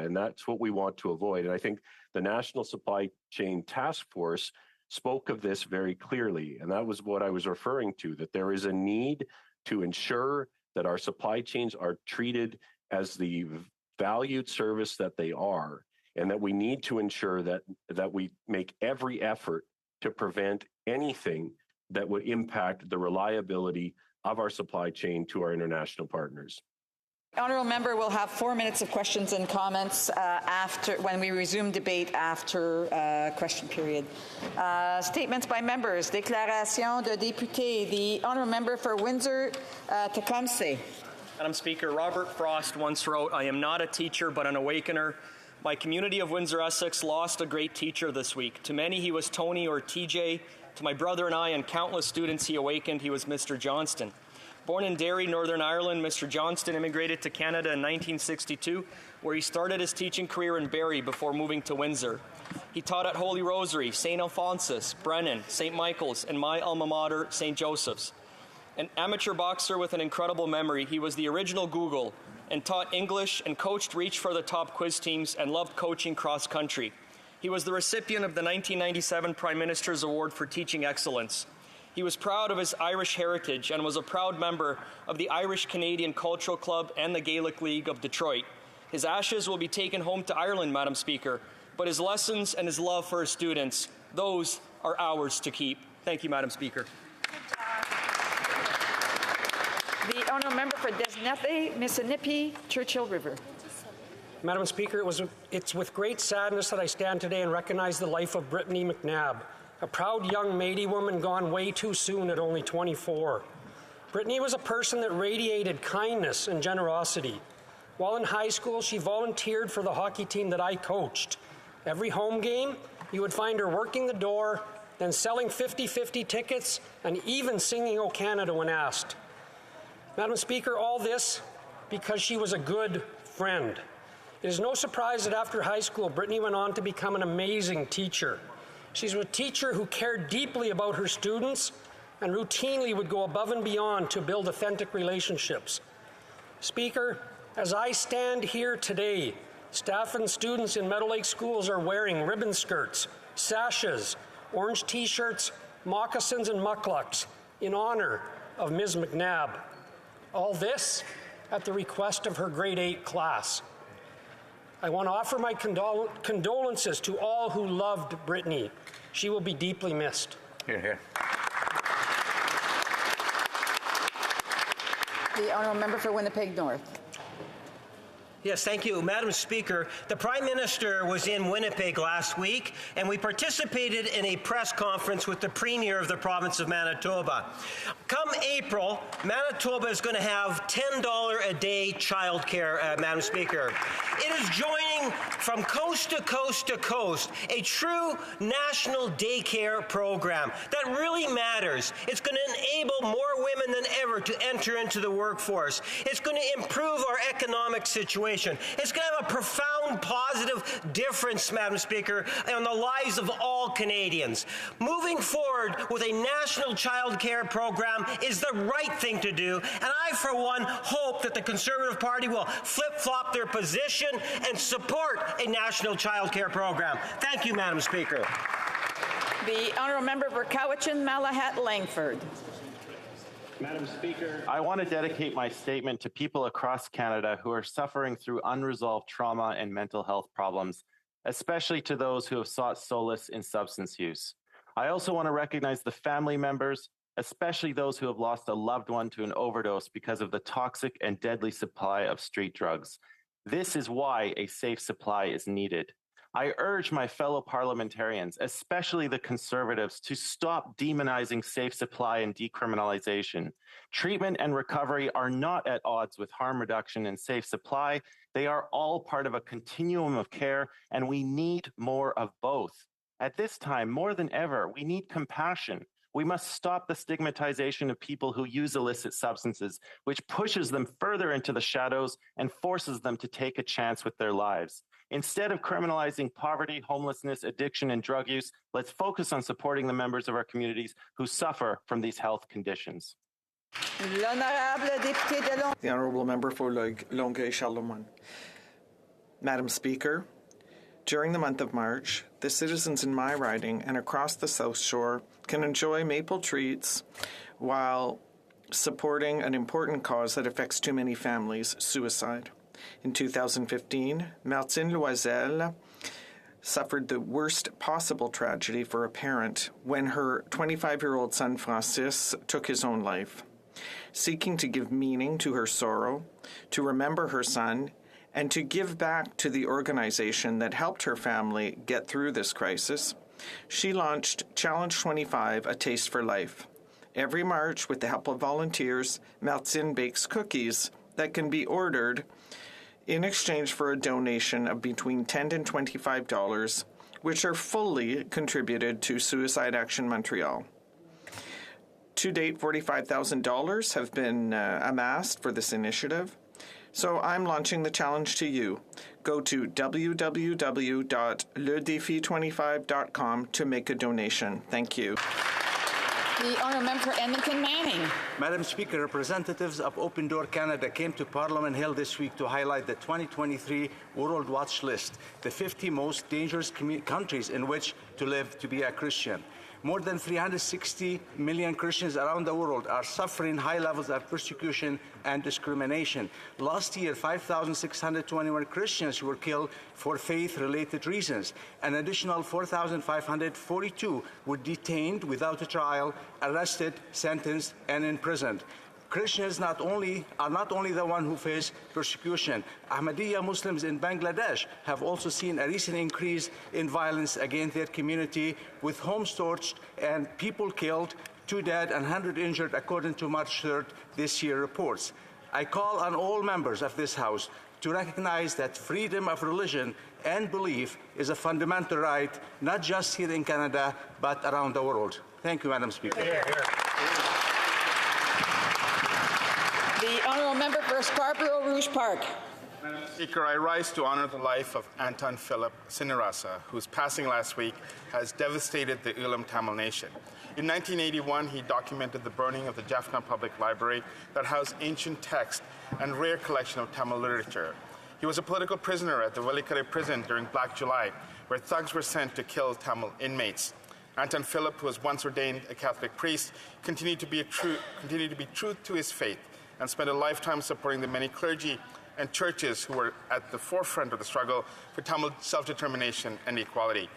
and that's what we want to avoid. And I think the National Supply Chain Task Force spoke of this very clearly, and that was what I was referring to, that there is a need to ensure that our supply chains are treated as the valued service that they are, and that we need to ensure that we make every effort to prevent anything that would impact the reliability of our supply chain to our international partners. Honourable member will have 4 minutes of questions and comments when we resume debate after question period. Statements by members. Déclaration de député. The honourable member for Windsor-Tecumseh. Madam Speaker, Robert Frost once wrote, "I am not a teacher but an awakener." My community of Windsor-Essex lost a great teacher this week. To many he was Tony or TJ. To my brother and I and countless students he awakened, he was Mr. Johnston. Born in Derry, Northern Ireland, Mr. Johnston immigrated to Canada in 1962, where he started his teaching career in Barrie before moving to Windsor. He taught at Holy Rosary, St. Alphonsus, Brennan, St. Michael's, and my alma mater, St. Joseph's. An amateur boxer with an incredible memory, he was the original Google and taught English and coached Reach for the Top quiz teams and loved coaching cross-country. He was the recipient of the 1997 Prime Minister's Award for Teaching Excellence. He was proud of his Irish heritage and was a proud member of the Irish Canadian Cultural Club and the Gaelic League of Detroit. His ashes will be taken home to Ireland, Madam Speaker, but his lessons and his love for his students, those are ours to keep. Thank you, Madam Speaker. The honourable member for Desnethé, Mississippi, Churchill River. Madam Speaker, it's with great sadness that I stand today and recognize the life of Brittany McNabb, a proud young Métis woman gone way too soon at only 24. Brittany was a person that radiated kindness and generosity. While in high school, she volunteered for the hockey team that I coached. Every home game, you would find her working the door, then selling 50-50 tickets, and even singing "O Canada" when asked. Madam Speaker, all this because she was a good friend. It is no surprise that after high school, Brittany went on to become an amazing teacher. She's a teacher who cared deeply about her students and routinely would go above and beyond to build authentic relationships. Speaker, as I stand here today, staff and students in Meadow Lake schools are wearing ribbon skirts, sashes, orange t-shirts, moccasins, and mucklucks in honor of Ms. McNabb. All this at the request of her grade 8 class. I want to offer my condolences to all who loved Brittany. She will be deeply missed. Hear, hear. The honourable member for Winnipeg North. Yes, thank you. Madam Speaker, the Prime Minister was in Winnipeg last week, and we participated in a press conference with the Premier of the province of Manitoba. Come April, Manitoba is going to have $10 a day childcare, Madam Speaker. It is joining from coast to coast to coast a true national daycare program that really matters. It's going to enable more women than ever to enter into the workforce. It's going to improve our economic situation. It's going to have a profound positive difference, Madam Speaker, on the lives of all Canadians. Moving forward with a national child care program is the right thing to do, and I, for one, hope that the Conservative Party will flip-flop their position and support a national child care program. Thank you, Madam Speaker. The honourable member for Cowichan, Malahat, Langford. Madam Speaker, I want to dedicate my statement to people across Canada who are suffering through unresolved trauma and mental health problems, especially to those who have sought solace in substance use. I also want to recognize the family members, especially those who have lost a loved one to an overdose because of the toxic and deadly supply of street drugs. This is why a safe supply is needed. I urge my fellow parliamentarians, especially the Conservatives, to stop demonizing safe supply and decriminalization. Treatment and recovery are not at odds with harm reduction and safe supply. They are all part of a continuum of care, and we need more of both. At this time, more than ever, we need compassion. We must stop the stigmatization of people who use illicit substances, which pushes them further into the shadows and forces them to take a chance with their lives. Instead of criminalizing poverty, homelessness, addiction, and drug use, let's focus on supporting the members of our communities who suffer from these health conditions. The honourable member for Longueuil-Charlemagne. Madam Speaker, during the month of March, the citizens in my riding and across the South Shore can enjoy maple treats while supporting an important cause that affects too many families, suicide. In 2015, Martine Loisel suffered the worst possible tragedy for a parent when her 25-year-old son Francis took his own life. Seeking to give meaning to her sorrow, to remember her son, and to give back to the organization that helped her family get through this crisis, she launched Challenge 25, A Taste for Life. Every March, with the help of volunteers, Martine bakes cookies that can be ordered in exchange for a donation of between $10 and $25, which are fully contributed to Suicide Action Montreal. To date, $45,000 have been amassed for this initiative. So I'm launching the challenge to you. Go to www.ledefi25.com to make a donation. Thank you. The honourable member for Edmonton Manning. Madam Speaker, representatives of Open Door Canada came to Parliament Hill this week to highlight the 2023 World Watch List, the 50 most dangerous countries in which to live to be a Christian. More than 360 million Christians around the world are suffering high levels of persecution and discrimination. Last year, 5,621 Christians were killed for faith-related reasons. An additional 4,542 were detained without a trial, arrested, sentenced, and imprisoned. Christians are not only the ones who face persecution. Ahmadiyya Muslims in Bangladesh have also seen a recent increase in violence against their community, with homes torched and people killed, 2 dead and 100 injured, according to March 3rd this year reports. I call on all members of this House to recognize that freedom of religion and belief is a fundamental right, not just here in Canada, but around the world. Thank you, Madam Speaker. The honourable member for Scarborough Rouge Park. Madam Speaker, I rise to honor the life of Anton Philip Sinarasa, whose passing last week has devastated the Ulam Tamil nation. In 1981, he documented the burning of the Jaffna Public Library that housed ancient texts and rare collection of Tamil literature. He was a political prisoner at the Velikare prison during Black July, where thugs were sent to kill Tamil inmates. Anton Philip, who was once ordained a Catholic priest, continued to be true to his faith, and spent a lifetime supporting the many clergy and churches who were at the forefront of the struggle for Tamil self-determination and equality.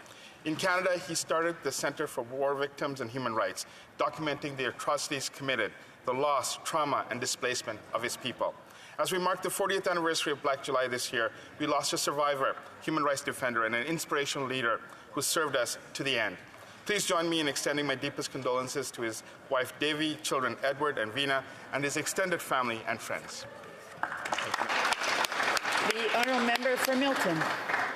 In Canada, he started the Centre for War Victims and Human Rights, documenting the atrocities committed, the loss, trauma, and displacement of his people. As we mark the 40th anniversary of Black July this year, we lost a survivor, human rights defender, and an inspirational leader who served us to the end. Please join me in extending my deepest condolences to his wife, Devi, children, Edward and Veena, and his extended family and friends. The honourable member for Milton.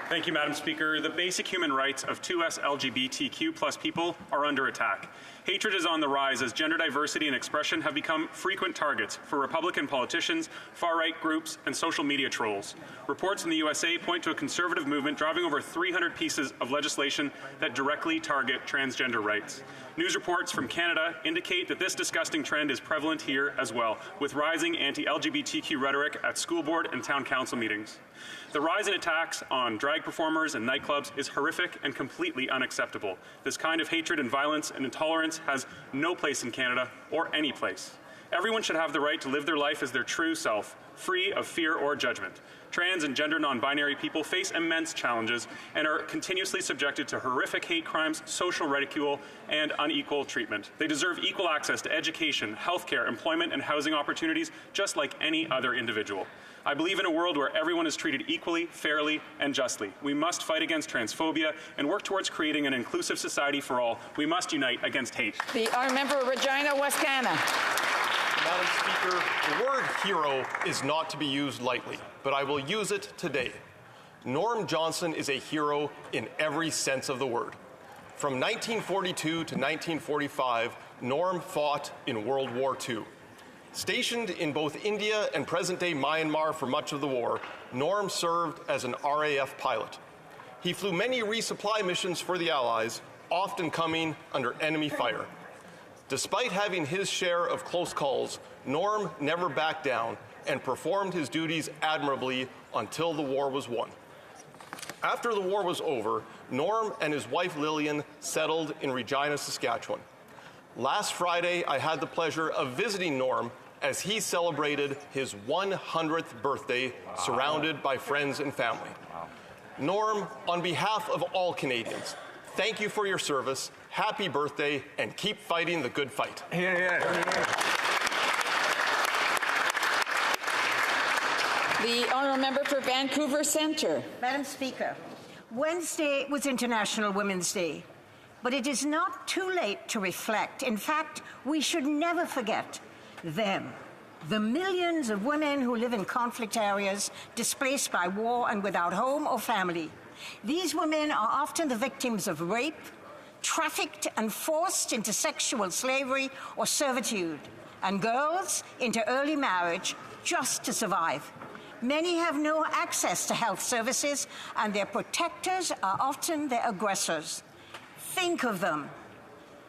Thank you, Madam Speaker. The basic human rights of 2S LGBTQ+ people are under attack. Hatred is on the rise as gender diversity and expression have become frequent targets for Republican politicians, far-right groups, and social media trolls. Reports in the USA point to a conservative movement driving over 300 pieces of legislation that directly target transgender rights. News reports from Canada indicate that this disgusting trend is prevalent here as well, with rising anti-LGBTQ rhetoric at school board and town council meetings. The rise in attacks on drag performers and nightclubs is horrific and completely unacceptable. This kind of hatred and violence and intolerance has no place in Canada or any place. Everyone should have the right to live their life as their true self, free of fear or judgment. Trans and gender non-binary people face immense challenges and are continuously subjected to horrific hate crimes, social ridicule, and unequal treatment. They deserve equal access to education, healthcare, employment, and housing opportunities just like any other individual. I believe in a world where everyone is treated equally, fairly, and justly. We must fight against transphobia and work towards creating an inclusive society for all. We must unite against hate. The honourable member of Regina Wascana. Madam Speaker, the word hero is not to be used lightly, but I will use it today. Norm Johnson is a hero in every sense of the word. From 1942 to 1945, Norm fought in World War II. Stationed in both India and present-day Myanmar for much of the war, Norm served as an RAF pilot. He flew many resupply missions for the Allies, often coming under enemy fire. Despite having his share of close calls, Norm never backed down and performed his duties admirably until the war was won. After the war was over, Norm and his wife Lillian settled in Regina, Saskatchewan. Last Friday, I had the pleasure of visiting Norm as he celebrated his 100th birthday, surrounded by friends and family. Norm, on behalf of all Canadians, thank you for your service, happy birthday, and keep fighting the good fight. The honourable member for Vancouver Centre. Madam Speaker, Wednesday was International Women's Day, but it is not too late to reflect. In fact, we should never forget them, the millions of women who live in conflict areas, displaced by war and without home or family. These women are often the victims of rape, trafficked and forced into sexual slavery or servitude, and girls into early marriage just to survive. Many have no access to health services, and their protectors are often their aggressors. Think of them.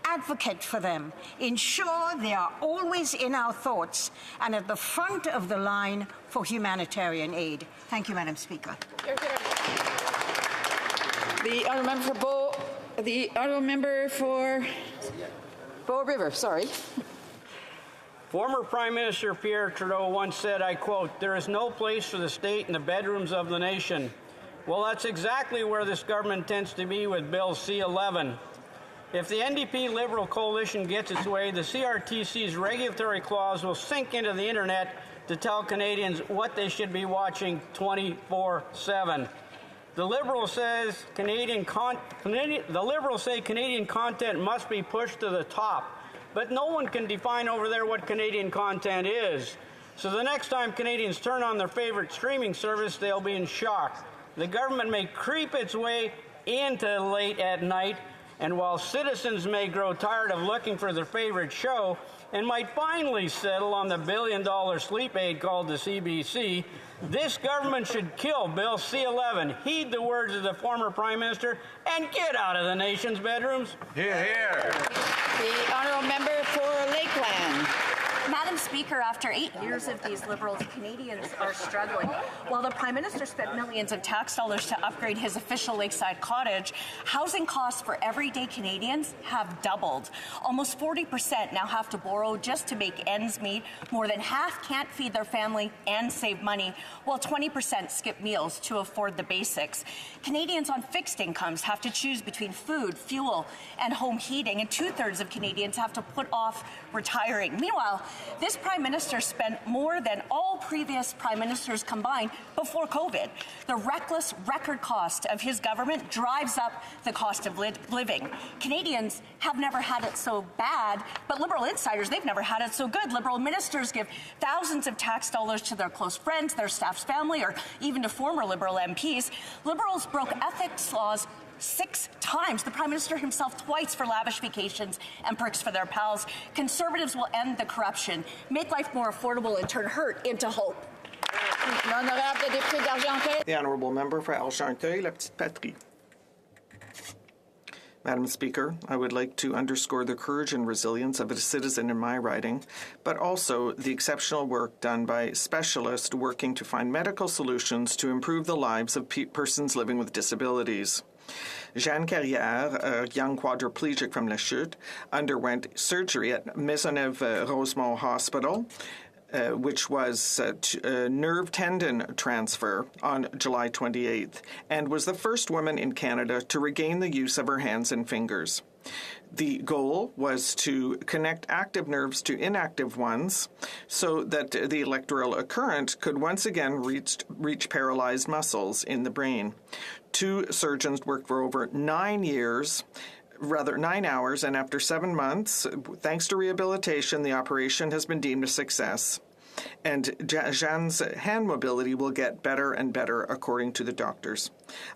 Advocate for them. Ensure they are always in our thoughts and at the front of the line for humanitarian aid. Thank you, Madam Speaker. The honourable member for Bow River, sorry. Former Prime Minister Pierre Trudeau once said, I quote, "There is no place for the state in the bedrooms of the nation." Well, that's exactly where this government tends to be with Bill C-11. If the NDP Liberal coalition gets its way, the CRTC's regulatory clause will sink into the internet to tell Canadians what they should be watching 24/7. The Liberals say Canadian content must be pushed to the top. But no one can define over there what Canadian content is. So the next time Canadians turn on their favorite streaming service, they'll be in shock. The government may creep its way into late at night, and while citizens may grow tired of looking for their favorite show and might finally settle on the billion-dollar sleep aid called the CBC, this government should kill Bill C-11, heed the words of the former Prime Minister, and get out of the nation's bedrooms. Hear, hear. The honourable member for Lakeland. Madam Speaker, after 8 years of these Liberals, Canadians are struggling. While the Prime Minister spent millions of tax dollars to upgrade his official lakeside cottage, housing costs for everyday Canadians have doubled. Almost 40% now have to borrow just to make ends meet. More than half can't feed their family and save money, while 20% skip meals to afford the basics. Canadians on fixed incomes have to choose between food, fuel, and home heating, and 2/3 of Canadians have to put off retiring. Meanwhile, this Prime Minister spent more than all previous Prime Ministers combined before COVID. The reckless record cost of his government drives up the cost of living. Canadians have never had it so bad, but Liberal insiders, they've never had it so good. Liberal ministers give thousands of tax dollars to their close friends, their staff's family, or even to former Liberal MPs. Liberals broke ethics laws 6 times. The Prime Minister himself twice for lavish vacations and perks for their pals. Conservatives will end the corruption, make life more affordable, and turn hurt into hope. The honourable member for Argenteuil, La Petite Patrie. Madam Speaker, I would like to underscore the courage and resilience of a citizen in my riding, but also the exceptional work done by specialists working to find medical solutions to improve the lives of persons living with disabilities. Jeanne Carrière, a young quadriplegic from La Chute, underwent surgery at Maisonneuve-Rosemont Hospital, which was a nerve tendon transfer on July 28th, and was the first woman in Canada to regain the use of her hands and fingers. The goal was to connect active nerves to inactive ones so that the electrical current could once again reach paralyzed muscles in the brain. 2 surgeons worked for over 9 hours, and after 7 months, thanks to rehabilitation, the operation has been deemed a success. And Jeanne's hand mobility will get better and better, according to the doctors.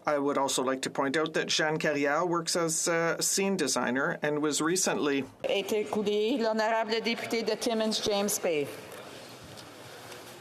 I would also like to point out that Jeanne Carrière works as a scene designer and was recently... L'honorable député de Timmins, James Bay.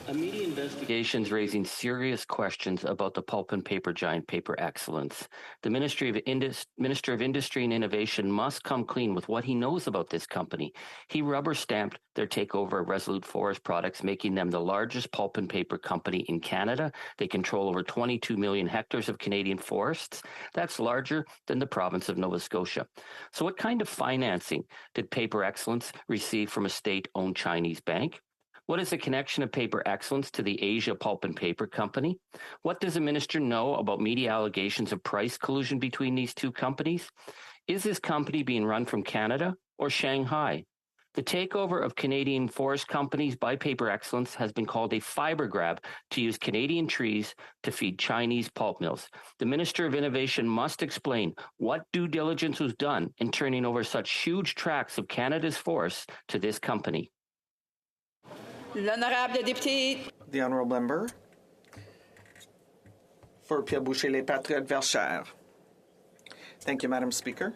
A media investigations raising serious questions about the pulp and paper giant Paper Excellence. The Minister of Industry and Innovation must come clean with what he knows about this company. He rubber-stamped their takeover of Resolute Forest Products, making them the largest pulp and paper company in Canada. They control over 22 million hectares of Canadian forests. That's larger than the province of Nova Scotia. So what kind of financing did Paper Excellence receive from a state-owned Chinese bank? What is the connection of Paper Excellence to the Asia Pulp and Paper Company? What does the minister know about media allegations of price collusion between these two companies? Is this company being run from Canada or Shanghai? The takeover of Canadian forest companies by Paper Excellence has been called a fiber grab to use Canadian trees to feed Chinese pulp mills. The Minister of Innovation must explain what due diligence was done in turning over such huge tracts of Canada's forests to this company. L'honorable député. The honourable member for Pierre Boucher, Les Patriotes, Verchères. Thank you, Madam Speaker.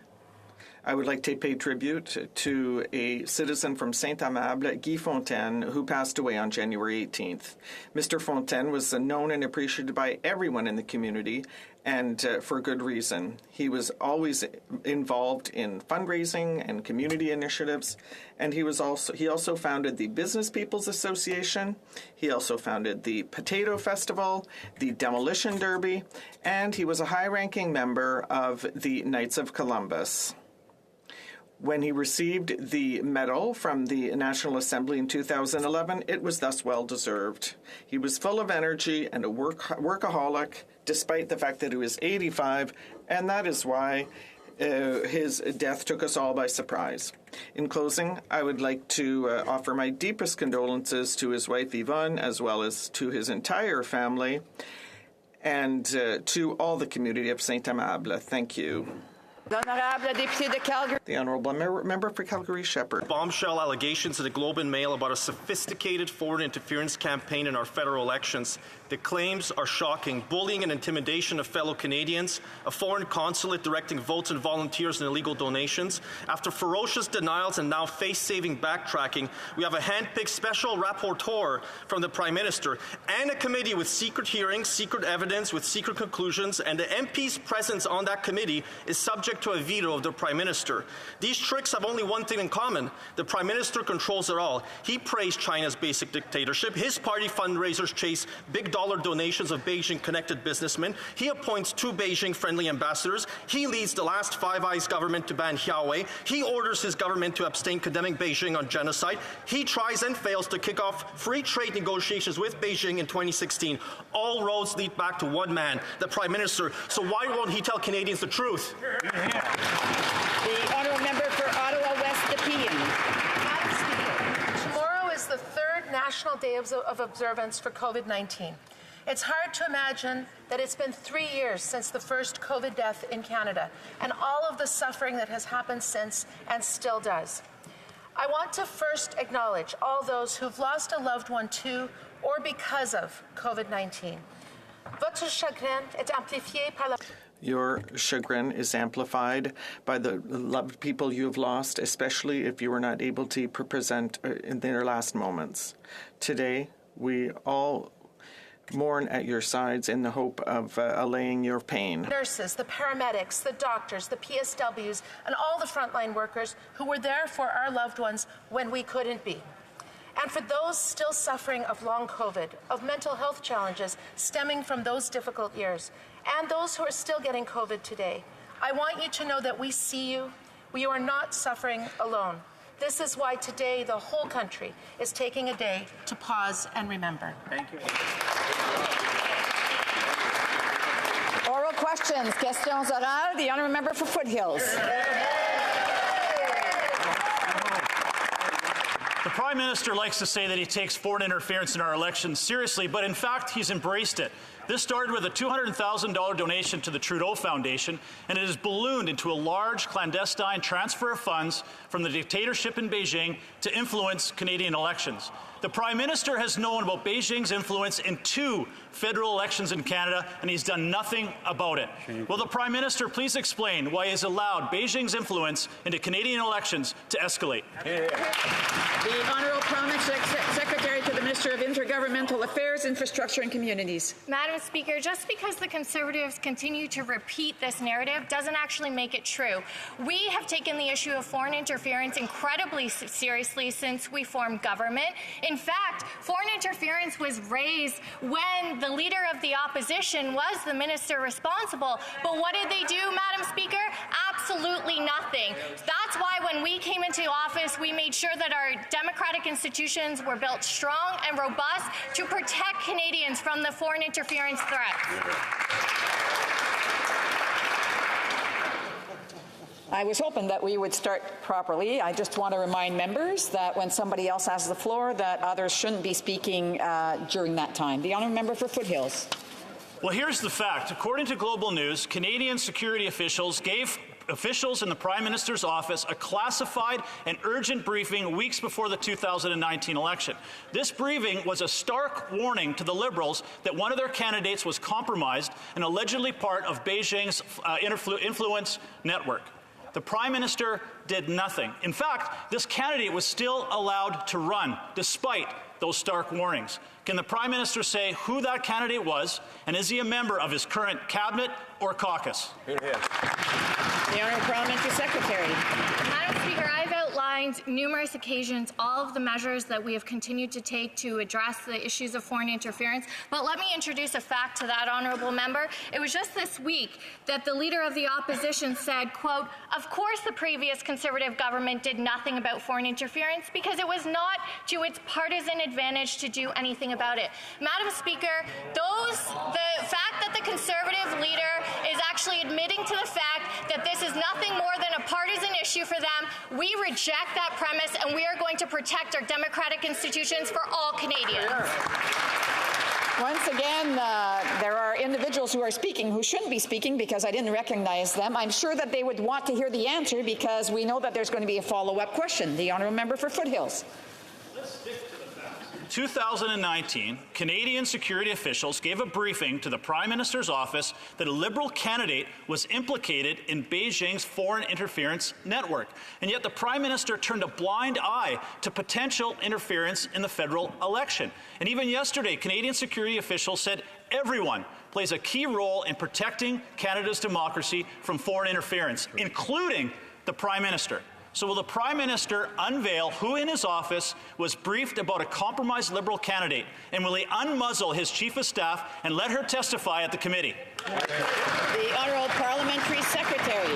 I would like to pay tribute to a citizen from Saint-Amable, Guy Fontaine, who passed away on January 18th. Mr. Fontaine was known and appreciated by everyone in the community, and for good reason. He was always involved in fundraising and community initiatives, and he also founded the Business People's Association. He also founded the Potato Festival, the Demolition Derby, and he was a high-ranking member of the Knights of Columbus. When he received the medal from the National Assembly in 2011, it was thus well-deserved. He was full of energy and a workaholic, despite the fact that he was 85, and that is why his death took us all by surprise. In closing, I would like to offer my deepest condolences to his wife Yvonne, as well as to his entire family, and to all the community of Saint-Amable. Thank you. L'honorable député de Calgary. The honourable member for Calgary Shepherd. Bombshell allegations in the Globe and Mail about a sophisticated foreign interference campaign in our federal elections. The claims are shocking. Bullying and intimidation of fellow Canadians, a foreign consulate directing votes and volunteers and illegal donations. After ferocious denials and now face-saving backtracking, we have a hand-picked special rapporteur from the Prime Minister and a committee with secret hearings, secret evidence, with secret conclusions, and the MP's presence on that committee is subject to a veto of the Prime Minister. These tricks have only one thing in common. The Prime Minister controls it all. He praised China's basic dictatorship. His party fundraisers chase big-dollar donations of Beijing-connected businessmen. He appoints 2 Beijing-friendly ambassadors. He leads the last Five Eyes government to ban Huawei. He orders his government to abstain condemning Beijing on genocide. He tries and fails to kick off free trade negotiations with Beijing in 2016. All roads lead back to one man, the Prime Minister. So why won't he tell Canadians the truth? The honourable member for Ottawa West, Nepean. Madam Speaker, tomorrow is the 3rd National Day of Observance for COVID-19. It's hard to imagine that it's been 3 years since the first COVID death in Canada, and all of the suffering that has happened since and still does. I want to first acknowledge all those who've lost a loved one to or because of COVID-19. Votre chagrin est amplifié par la... Your chagrin is amplified by the loved people you have lost, especially if you were not able to present in their last moments. Today, we all mourn at your sides in the hope of allaying your pain. Nurses, the paramedics, the doctors, the PSWs, and all the frontline workers who were there for our loved ones when we couldn't be. And for those still suffering of long COVID, of mental health challenges stemming from those difficult years, and those who are still getting COVID today, I want you to know that we see you. You are not suffering alone. This is why today the whole country is taking a day to pause and remember. Thank you. Oral questions, questions orales. The honourable member for Foothills. The Prime Minister likes to say that he takes foreign interference in our elections seriously, but in fact, he's embraced it. This started with a $200,000 donation to the Trudeau Foundation, and it has ballooned into a large clandestine transfer of funds from the dictatorship in Beijing to influence Canadian elections. The Prime Minister has known about Beijing's influence in 2 federal elections in Canada, and he's done nothing about it. Will the Prime Minister please explain why he has allowed Beijing's influence into Canadian elections to escalate? The Honourable Parliamentary Secretary to the Minister of Intergovernmental Affairs, Infrastructure and Communities. Madam Speaker, just because the Conservatives continue to repeat this narrative doesn't actually make it true. We have taken the issue of foreign interference incredibly seriously since we formed government. In fact, foreign interference was raised when the Leader of the Opposition was the minister responsible. But what did they do, Madam Speaker? Absolutely nothing. That's why when we came into office, we made sure that our democratic institutions were built strong and robust to protect Canadians from the foreign interference threat. I was hoping that we would start properly. I just want to remind members that when somebody else has the floor, that others shouldn't be speaking during that time. The honourable member for Foothills. Well, here's the fact. According to Global News, Canadian security officials gave officials in the Prime Minister's office a classified and urgent briefing weeks before the 2019 election. This briefing was a stark warning to the Liberals that one of their candidates was compromised and allegedly part of Beijing's influence network. The Prime Minister did nothing. In fact, this candidate was still allowed to run, despite those stark warnings. Can the Prime Minister say who that candidate was, and is he a member of his current cabinet or caucus? The Honourable Parliamentary Secretary. Madam Speaker, I've outlined numerous occasions all of the measures that we have continued to take to address the issues of foreign interference. But let me introduce a fact to that honourable member. It was just this week that the Leader of the Opposition said, quote, "Of course the previous Conservative government did nothing about foreign interference because it was not to its partisan advantage to do anything about it." Madam Speaker, the fact that the Conservative leader is actually admitting to the fact that this is nothing more than a partisan issue for them, we reject that premise, and we are going to protect our democratic institutions for all Canadians. Once again, there are individuals who are speaking who shouldn't be speaking because I didn't recognize them. I'm sure that they would want to hear the answer because we know that there's going to be a follow-up question. The honourable member for Foothills. In 2019, Canadian security officials gave a briefing to the Prime Minister's office that a Liberal candidate was implicated in Beijing's foreign interference network. And yet the Prime Minister turned a blind eye to potential interference in the federal election. And even yesterday, Canadian security officials said everyone plays a key role in protecting Canada's democracy from foreign interference, including the Prime Minister. So will the Prime Minister unveil who in his office was briefed about a compromised Liberal candidate, and will he unmuzzle his Chief of Staff and let her testify at the committee? The Honourable Parliamentary Secretary.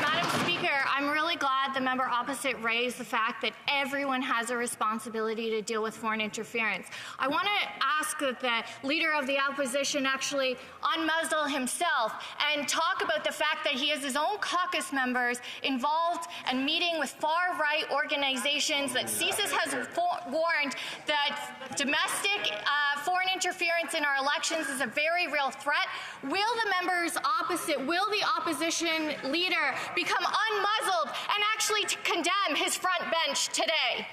Madam Speaker, I'm really glad the member opposite raised the fact that everyone has a responsibility to deal with foreign interference. I want to ask that the Leader of the Opposition actually unmuzzle himself and talk about the fact that he has his own caucus members involved and meeting with far-right organizations, that CSIS has warned that domestic foreign interference in our elections is a very real threat. Will the members opposite, will the opposition leader become unmuzzled and actually to condemn his front bench today?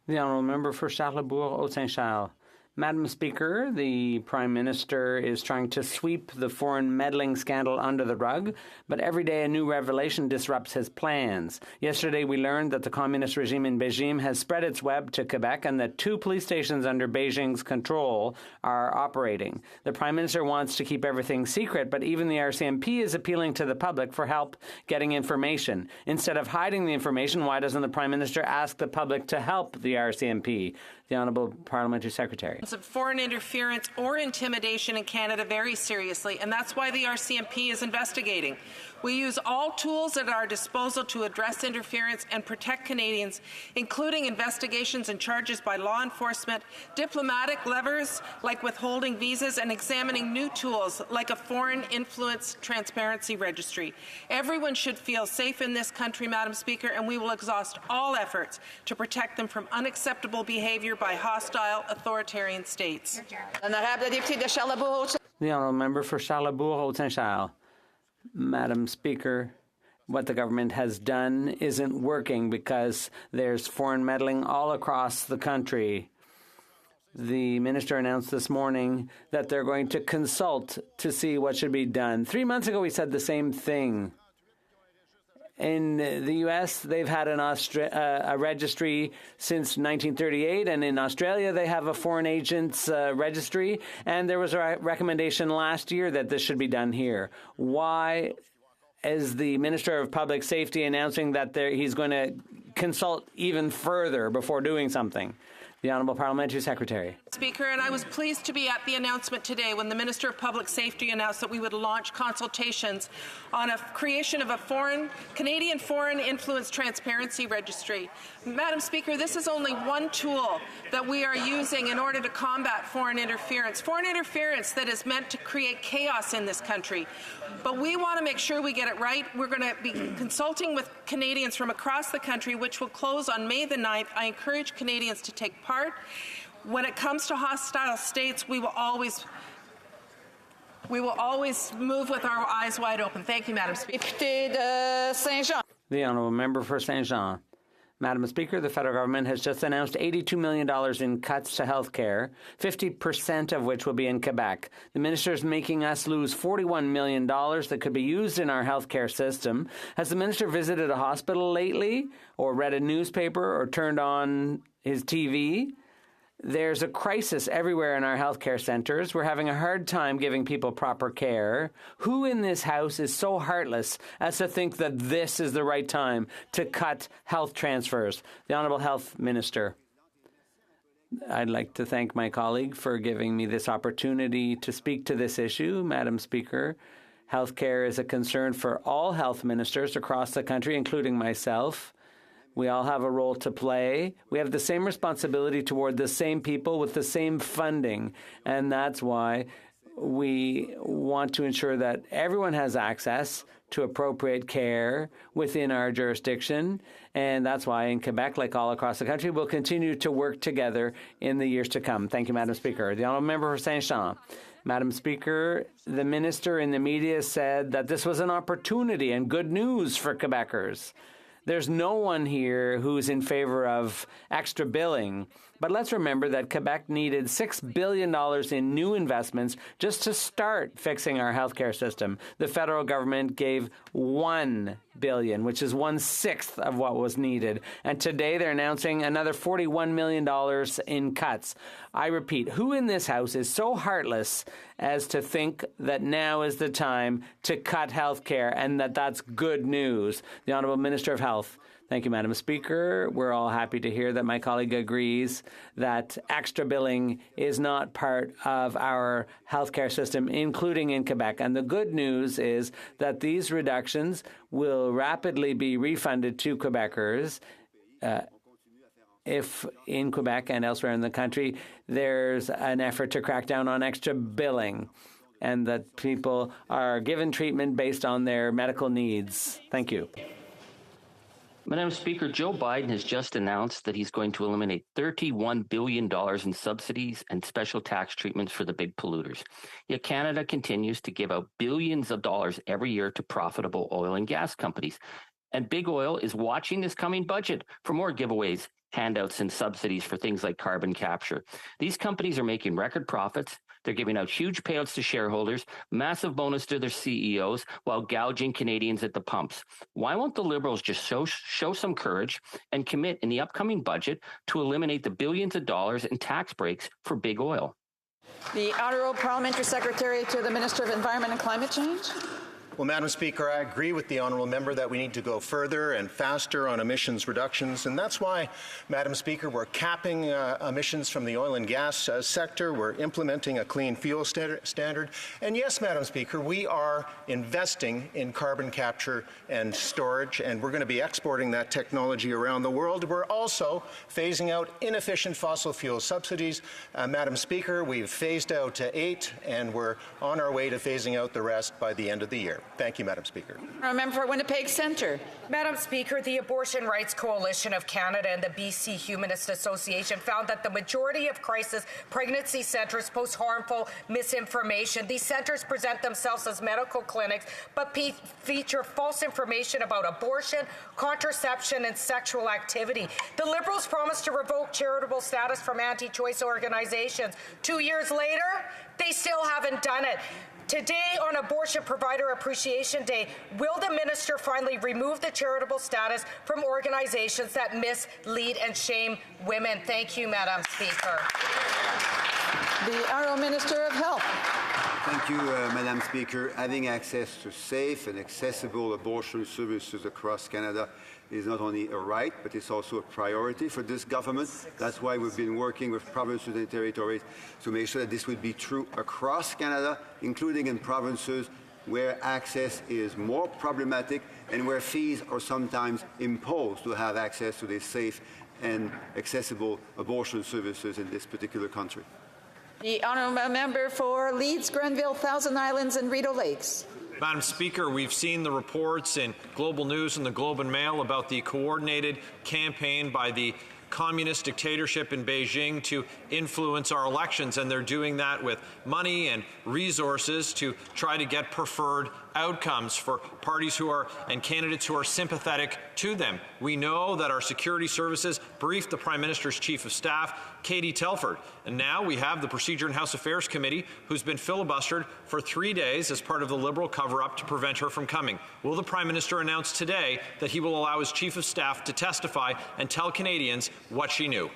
The honourable member for Charlesbourg-Haut-Saint-Charles. Madam Speaker, the Prime Minister is trying to sweep the foreign meddling scandal under the rug, but every day a new revelation disrupts his plans. Yesterday we learned that the communist regime in Beijing has spread its web to Quebec and that 2 police stations under Beijing's control are operating. The Prime Minister wants to keep everything secret, but even the RCMP is appealing to the public for help getting information. Instead of hiding the information, why doesn't the Prime Minister ask the public to help the RCMP? The Honourable Parliamentary Secretary. Of foreign interference or intimidation in Canada very seriously, and that's why the RCMP is investigating. We use all tools at our disposal to address interference and protect Canadians, including investigations and charges by law enforcement, diplomatic levers like withholding visas, and examining new tools like a foreign influence transparency registry. Everyone should feel safe in this country, Madam Speaker, and we will exhaust all efforts to protect them from unacceptable behaviour by hostile authoritarian oil-bearing states. The honourable member for Charlebourg-Haute-Saint-Charles. Madam Speaker, what the government has done isn't working because there's foreign meddling all across the country. The minister announced this morning that they're going to consult to see what should be done. 3 months ago, we said the same thing. In the U.S., they've had a registry since 1938, and in Australia, they have a foreign agents registry, and there was a recommendation last year that this should be done here. Why is the Minister of Public Safety announcing that he's going to consult even further before doing something? The Honourable Parliamentary Secretary. Speaker, and I was pleased to be at the announcement today when the Minister of Public Safety announced that we would launch consultations on a creation of a Canadian Foreign Influence Transparency Registry. Madam Speaker, this is only one tool that we are using in order to combat foreign interference that is meant to create chaos in this country. But we want to make sure we get it right. We're going to be consulting with Canadians from across the country, which will close on May the 9th. I encourage Canadians to take part. When it comes to hostile states, we will always move with our eyes wide open. Thank you, Madam Speaker. The honourable member for Saint-Jean. Madam Speaker, the federal government has just announced $82 million in cuts to health care, 50% of which will be in Quebec. The minister is making us lose $41 million that could be used in our health care system. Has the minister visited a hospital lately, or read a newspaper, or turned on his TV? There's a crisis everywhere in our healthcare centres. We're having a hard time giving people proper care. Who in this House is so heartless as to think that this is the right time to cut health transfers? The Honourable Health Minister. I'd like to thank my colleague for giving me this opportunity to speak to this issue. Madam Speaker, healthcare is a concern for all health ministers across the country, including myself. We all have a role to play. We have the same responsibility toward the same people with the same funding. And that's why we want to ensure that everyone has access to appropriate care within our jurisdiction. And that's why in Quebec, like all across the country, we'll continue to work together in the years to come. Thank you, Madam Speaker. The Honourable Member for Saint-Jean. Madam Speaker, the minister in the media said that this was an opportunity and good news for Quebecers. There's no one here who's in favor of extra billing. But let's remember that Quebec needed $6 billion in new investments just to start fixing our healthcare system. The federal government gave $1 billion, which is 1/6 of what was needed. And today they're announcing another $41 million in cuts. I repeat, who in this House is so heartless as to think that now is the time to cut healthcare and that that's good news? The Honourable Minister of Health. Thank you, Madam Speaker. We're all happy to hear that my colleague agrees that extra billing is not part of our healthcare system, including in Quebec. And the good news is that these reductions will rapidly be refunded to Quebecers if in Quebec and elsewhere in the country there's an effort to crack down on extra billing and that people are given treatment based on their medical needs. Thank you. Madam Speaker, Joe Biden has just announced that he's going to eliminate $31 billion in subsidies and special tax treatments for the big polluters. Yet Canada continues to give out billions of dollars every year to profitable oil and gas companies. And Big Oil is watching this coming budget for more giveaways, handouts, and subsidies for things like carbon capture. These companies are making record profits. They're giving out huge payouts to shareholders, massive bonus to their CEOs, while gouging Canadians at the pumps. Why won't the Liberals just show some courage and commit in the upcoming budget to eliminate the billions of dollars in tax breaks for Big Oil? The Honourable Parliamentary Secretary to the Minister of Environment and Climate Change. Well, Madam Speaker, I agree with the honourable member that we need to go further and faster on emissions reductions, and that's why, Madam Speaker, we're capping emissions from the oil and gas sector. We're implementing a clean fuel standard. And yes, Madam Speaker, we are investing in carbon capture and storage, and we're going to be exporting that technology around the world. We're also phasing out inefficient fossil fuel subsidies. Madam Speaker, we've phased out 8, and we're on our way to phasing out the rest by the end of the year. Thank you, Madam Speaker. Member for Winnipeg Centre. Madam Speaker, the Abortion Rights Coalition of Canada and the BC Humanist Association found that the majority of crisis pregnancy centres post harmful misinformation. These centres present themselves as medical clinics, but feature false information about abortion, contraception, and sexual activity. The Liberals promised to revoke charitable status from anti-choice organizations. 2 years later, they still haven't done it. Today, on Abortion Provider Appreciation Day, will the minister finally remove the charitable status from organizations that mislead and shame women? Thank you, Madam Speaker. The Honourable Minister of Health. Thank you, Madam Speaker. Having access to safe and accessible abortion services across Canada is not only a right, but it's also a priority for this government. That's why we've been working with provinces and territories to make sure that this would be true across Canada, including in provinces where access is more problematic and where fees are sometimes imposed to have access to these safe and accessible abortion services in this particular country. The Honourable Member for Leeds, Grenville, Thousand Islands and Rideau Lakes. Madam Speaker, we've seen the reports in Global News and the Globe and Mail about the coordinated campaign by the communist dictatorship in Beijing to influence our elections, and they're doing that with money and resources to try to get preferred outcomes for parties who are and candidates who are sympathetic to them. We know that our security services briefed the Prime Minister's Chief of Staff, Katie Telford, and now we have the Procedure and House Affairs Committee, who's been filibustered for 3 days as part of the Liberal cover-up to prevent her from coming. Will the Prime Minister announce today that he will allow his Chief of Staff to testify and tell Canadians what she knew?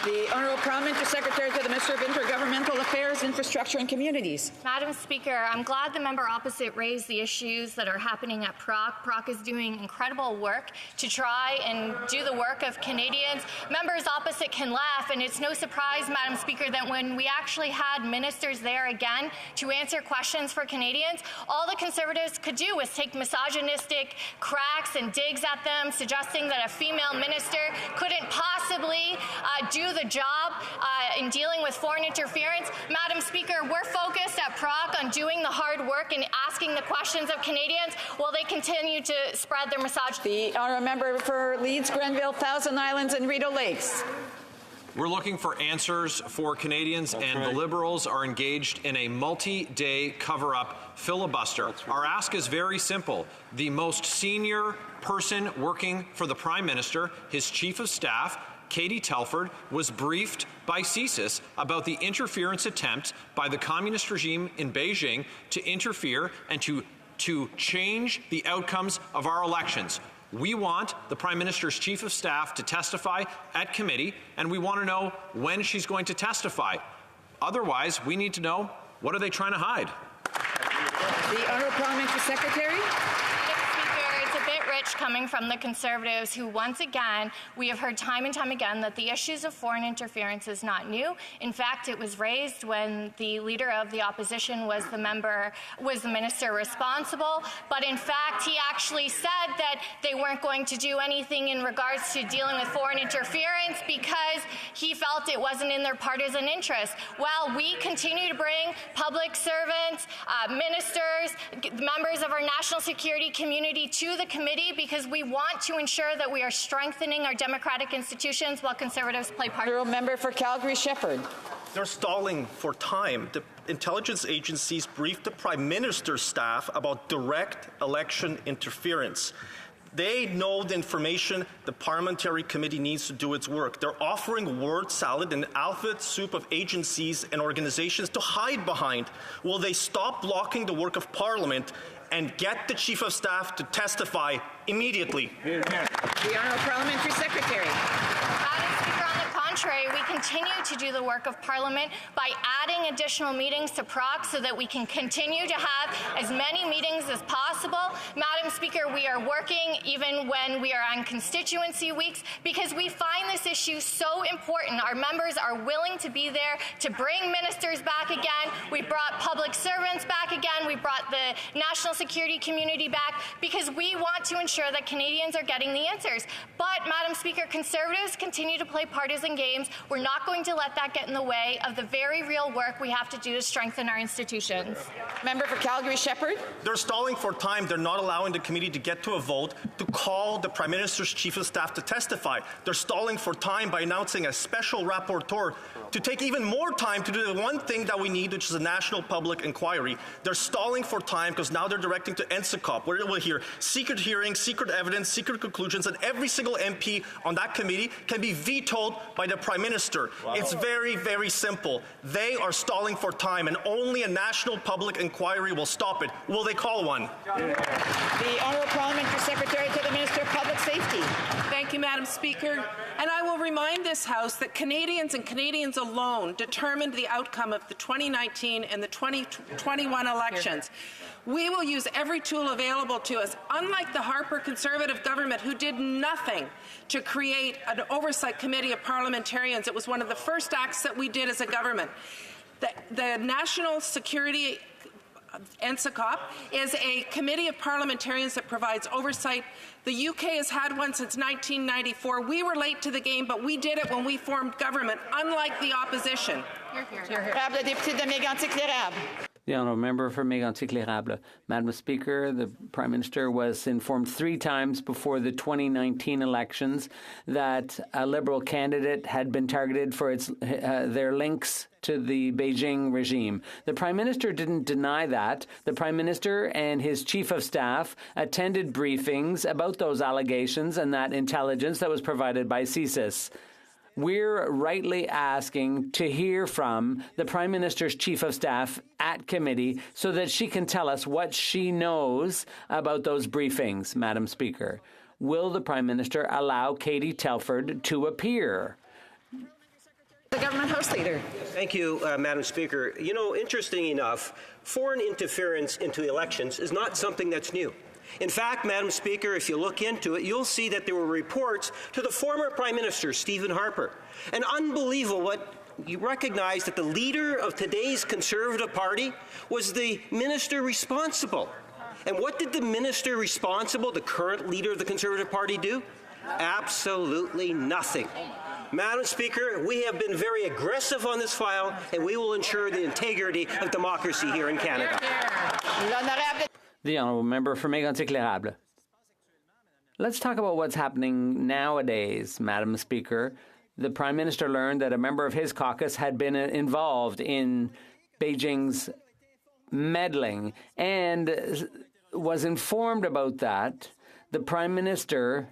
The Honourable Parliamentary Secretary to the Minister of Intergovernmental Affairs, Infrastructure and Communities. Madam Speaker, I'm glad the member opposite raised the issues that are happening at PROC. PROC is doing incredible work to try and do the work of Canadians. Members opposite can laugh, and it's no surprise, Madam Speaker, that when we actually had ministers there again to answer questions for Canadians, all the Conservatives could do was take misogynistic cracks and digs at them, suggesting that a female minister couldn't possibly do the job in dealing with foreign interference. Madam Speaker, we're focused at PROC on doing the hard work and asking the questions of Canadians while they continue to spread their misogyny. The Honourable Member for Leeds, Grenville, Thousand Islands and Rideau Lakes. We're looking for answers for Canadians, and the Liberals are engaged in a multi-day cover-up filibuster. Our ask is very simple. The most senior person working for the Prime Minister, his Chief of Staff, Katie Telford, was briefed by CSIS about the interference attempt by the communist regime in Beijing to interfere and to change the outcomes of our elections. We want the Prime Minister's Chief of Staff to testify at committee, and we want to know when she's going to testify. Otherwise, we need to know, what are they trying to hide? The Honourable Parliamentary Secretary. Rich coming from the Conservatives, who once again, we have heard time and time again that the issues of foreign interference is not new. In fact, it was raised when the leader of the opposition was the minister responsible. But in fact, he actually said that they weren't going to do anything in regards to dealing with foreign interference because he felt it wasn't in their partisan interest. Well, we continue to bring public servants, ministers, members of our national security community to the committee because we want to ensure that we are strengthening our democratic institutions while Conservatives play part. Member for Calgary-Shepherd. They're stalling for time. The intelligence agencies briefed the Prime Minister's staff about direct election interference. They know the information the parliamentary committee needs to do its work. They're offering word salad and alphabet soup of agencies and organizations to hide behind. Will they stop blocking the work of Parliament and get the Chief of Staff to testify immediately? The Honourable Parliamentary Secretary. We continue to do the work of Parliament by adding additional meetings to PROC so that we can continue to have as many meetings as possible. Madam Speaker, we are working even when we are on constituency weeks because we find this issue so important. Our members are willing to be there to bring ministers back again. We brought public servants back again. We brought the national security community back because we want to ensure that Canadians are getting the answers. But, Madam Speaker, Conservatives continue to play partisan games. We're not going to let that get in the way of the very real work we have to do to strengthen our institutions. Member for Calgary Shepherd. They're stalling for time. They're not allowing the committee to get to a vote to call the Prime Minister's Chief of Staff to testify. They're stalling for time by announcing a special rapporteur to take even more time to do the one thing that we need, which is a national public inquiry. They're stalling for time because now they're directing to NSICOP, where we'll hear secret hearings, secret evidence, secret conclusions, and every single MP on that committee can be vetoed by the Prime Minister. Wow. It's very, very simple. They are stalling for time, and only a national public inquiry will stop it. Will they call one? The Honourable Parliamentary Secretary to the Minister of Public Safety. Thank you, Madam Speaker. And I will remind this House that Canadians and Canadians alone determined the outcome of the 2019 and the 2021 elections. We will use every tool available to us, unlike the Harper Conservative government, who did nothing to create an oversight committee of parliamentarians. It was one of the first acts that we did as a government. The National Security NSICOP is a committee of parliamentarians that provides oversight. The UK has had one since 1994. We were late to the game, but we did it when we formed government, unlike the opposition. The Honourable Member for Mégantic-L'Érable. Madam Speaker, the Prime Minister was informed 3 times before the 2019 elections that a Liberal candidate had been targeted for their links to the Beijing regime. The Prime Minister didn't deny that. The Prime Minister and his Chief of Staff attended briefings about those allegations and that intelligence that was provided by CSIS. We're rightly asking to hear from the Prime Minister's Chief of Staff at committee so that she can tell us what she knows about those briefings, Madam Speaker. Will the Prime Minister allow Katie Telford to appear? The Government House Leader. Thank you, Madam Speaker. You know, interesting enough, foreign interference into elections is not something that's new. In fact, Madam Speaker, if you look into it, you'll see that there were reports to the former Prime Minister, Stephen Harper. And unbelievable what you recognize that the leader of today's Conservative Party was the minister responsible. And what did the minister responsible, the current leader of the Conservative Party, do? Absolutely nothing. Madam Speaker, we have been very aggressive on this file, and we will ensure the integrity of democracy here in Canada. The Honourable Member for Mégantic-L'Érable. Let's talk about what's happening nowadays, Madam Speaker. The Prime Minister learned that a member of his caucus had been involved in Beijing's meddling and was informed about that. The Prime Minister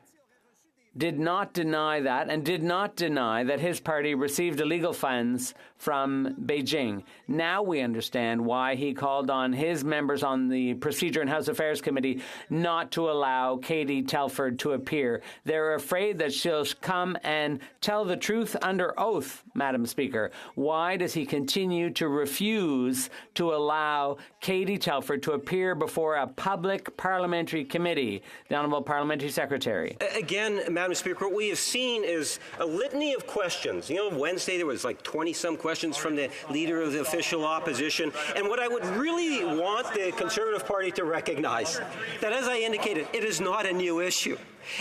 did not deny that and did not deny that his party received illegal funds from Beijing. Now we understand why he called on his members on the Procedure and House Affairs Committee not to allow Katie Telford to appear. They're afraid that she'll come and tell the truth under oath, Madam Speaker. Why does he continue to refuse to allow Katie Telford to appear before a public parliamentary committee? The Honourable Parliamentary Secretary. Again, Madam Speaker, what we have seen is a litany of questions. You know, Wednesday there was like 20-some questions from the leader of the official opposition. And what I would really want the Conservative Party to recognize, that as I indicated, it is not a new issue.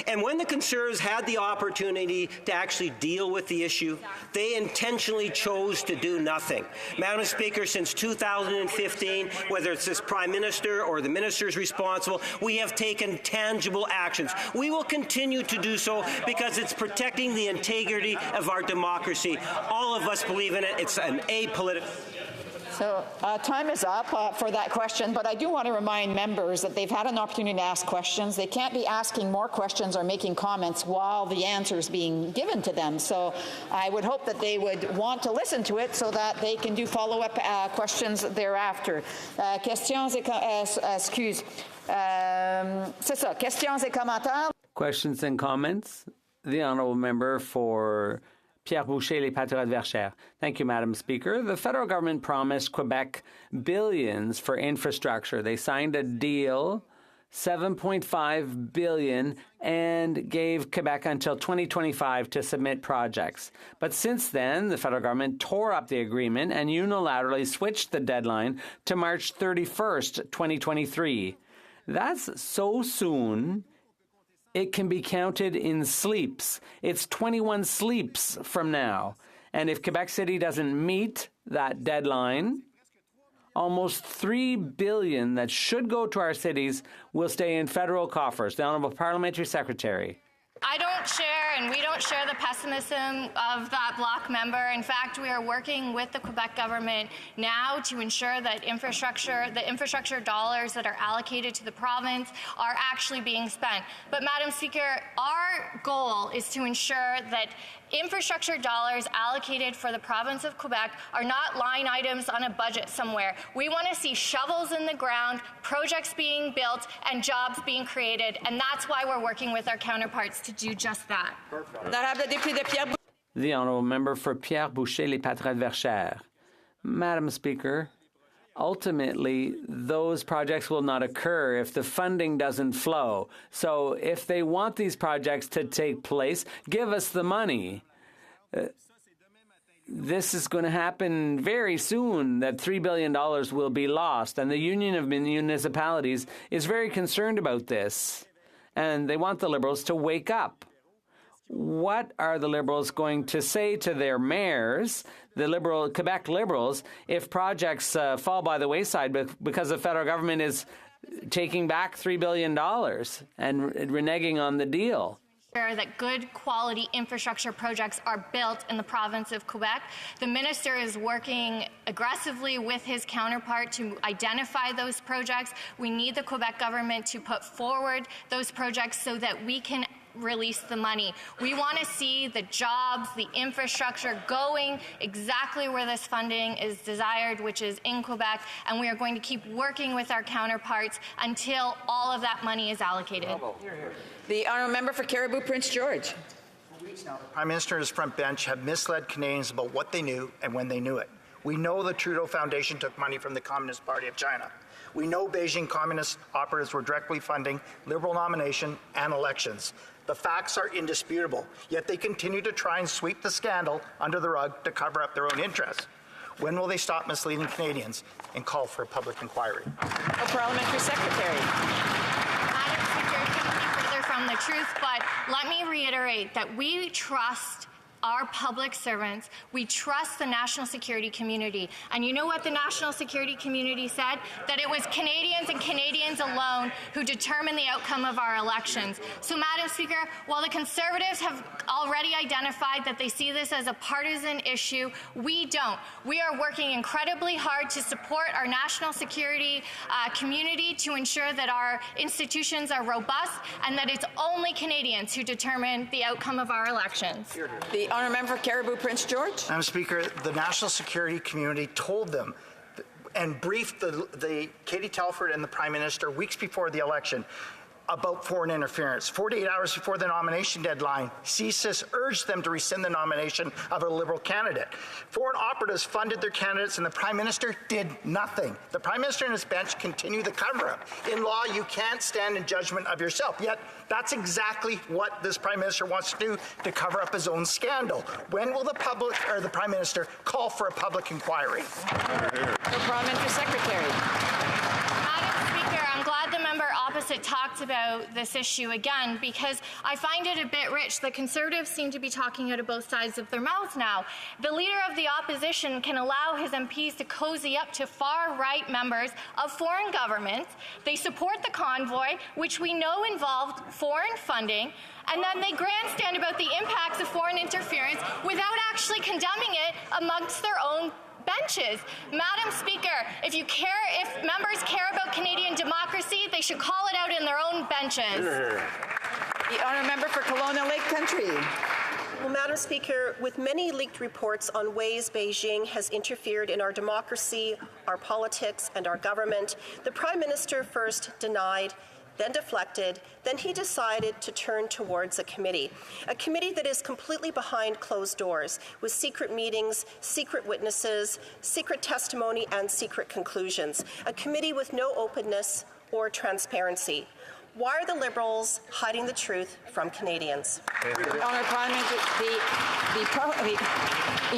And when the Conservatives had the opportunity to actually deal with the issue, they intentionally chose to do nothing. Madam Speaker, since 2015, whether it's this Prime Minister or the ministers responsible, we have taken tangible actions. We will continue to do so because it's protecting the integrity of our democracy. All of us believe in it. It's an apolitical... So time is up for that question, but I do want to remind members that they've had an opportunity to ask questions. They can't be asking more questions or making comments while the answer is being given to them. So I would hope that they would want to listen to it so that they can do follow-up questions thereafter. Questions et c'est ça. Questions et commentaires. Questions and comments. The Honourable Member for Pierre Boucher, Les Patriotes Verchères. Thank you, Madam Speaker. The federal government promised Quebec billions for infrastructure. They signed a deal $7.5 billion and gave Quebec until 2025 to submit projects. But since then, the federal government tore up the agreement and unilaterally switched the deadline to March 31st, 2023. That's so soon, it can be counted in sleeps. It's 21 sleeps from now. And if Quebec City doesn't meet that deadline, almost $3 billion that should go to our cities will stay in federal coffers. The Honourable Parliamentary Secretary. I don't share, and we don't share the pessimism of that Bloc member. In fact, we are working with the Quebec government now to ensure that the infrastructure dollars that are allocated to the province are actually being spent. But, Madam Speaker, our goal is to ensure that infrastructure dollars allocated for the province of Quebec are not line items on a budget somewhere. We want to see shovels in the ground, projects being built, and jobs being created, and that's why we're working with our counterparts to do just that. The Honourable Member for Pierre Boucher, Les Patriotes Verchères. Madam Speaker, ultimately, those projects will not occur if the funding doesn't flow. So if they want these projects to take place, give us the money. This is going to happen very soon, that $3 billion will be lost. And the Union of Municipalities is very concerned about this. And they want the Liberals to wake up. What are the Liberals going to say to their mayors, the Quebec Liberals, if projects fall by the wayside because the federal government is taking back $3 billion and reneging on the deal? That good quality infrastructure projects are built in the province of Quebec. The minister is working aggressively with his counterpart to identify those projects. We need the Quebec government to put forward those projects so that we can release the money. We want to see the jobs, the infrastructure going exactly where this funding is desired, which is in Quebec, and we are going to keep working with our counterparts until all of that money is allocated. The Honourable Member for Cariboo Prince George. For weeks now, the Prime Minister and his front bench have misled Canadians about what they knew and when they knew it. We know the Trudeau Foundation took money from the Communist Party of China. We know Beijing communist operatives were directly funding Liberal nomination and elections. The facts are indisputable, yet they continue to try and sweep the scandal under the rug to cover up their own interests. When will they stop misleading Canadians and call for a public inquiry? The Parliamentary Secretary. Madam Speaker, it couldn't be further from the truth, but let me reiterate that we trust our public servants. We trust the national security community. And you know what the national security community said? That it was Canadians and Canadians alone who determine the outcome of our elections. So, Madam Speaker, while the Conservatives have already identified that they see this as a partisan issue, we don't. We are working incredibly hard to support our national security community to ensure that our institutions are robust and that it's only Canadians who determine the outcome of our elections. The Honourable Member for Cariboo Prince George. Madam Speaker, the national security community told them and briefed the Katie Telford and the Prime Minister weeks before the election about foreign interference. 48 hours before the nomination deadline, CSIS urged them to rescind the nomination of a Liberal candidate. Foreign operatives funded their candidates and the Prime Minister did nothing. The Prime Minister and his bench continue the cover-up. In law, you can't stand in judgment of yourself, yet that's exactly what this Prime Minister wants to do to cover up his own scandal. When will the public or the Prime Minister call for a public inquiry? The Parliamentary Secretary. I'm glad the member opposite talked about this issue again, because I find it a bit rich. The Conservatives seem to be talking out of both sides of their mouth now. The Leader of the Opposition can allow his MPs to cozy up to far-right members of foreign governments. They support the convoy, which we know involved foreign funding, and then they grandstand about the impacts of foreign interference without actually condemning it amongst their own benches. Madam Speaker, if members care about Canadian democracy, they should call it out in their own benches. The Honourable Member for Kelowna Lake Country. Well, Madam Speaker, with many leaked reports on ways Beijing has interfered in our democracy, our politics, and our government, the Prime Minister first denied, then deflected, then he decided to turn towards a committee that is completely behind closed doors, with secret meetings, secret witnesses, secret testimony, and secret conclusions. A committee with no openness or transparency. Why are the Liberals hiding the truth from Canadians? The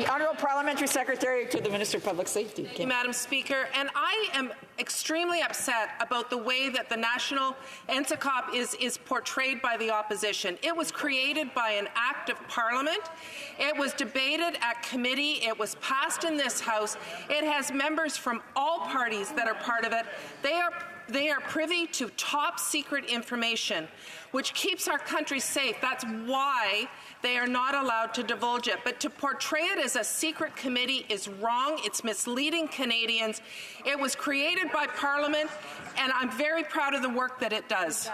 Honourable Parliamentary Secretary to the Minister of Public Safety. Thank you, Madam Speaker. And I am extremely upset about the way that the national NCCOP is portrayed by the opposition. It was created by an act of Parliament. It was debated at committee. It was passed in this House. It has members from all parties that are part of it. They are privy to top secret information, which keeps our country safe. That's why they are not allowed to divulge it. But to portray it as a secret committee is wrong. It's misleading Canadians. It was created by Parliament, and I'm very proud of the work that it does.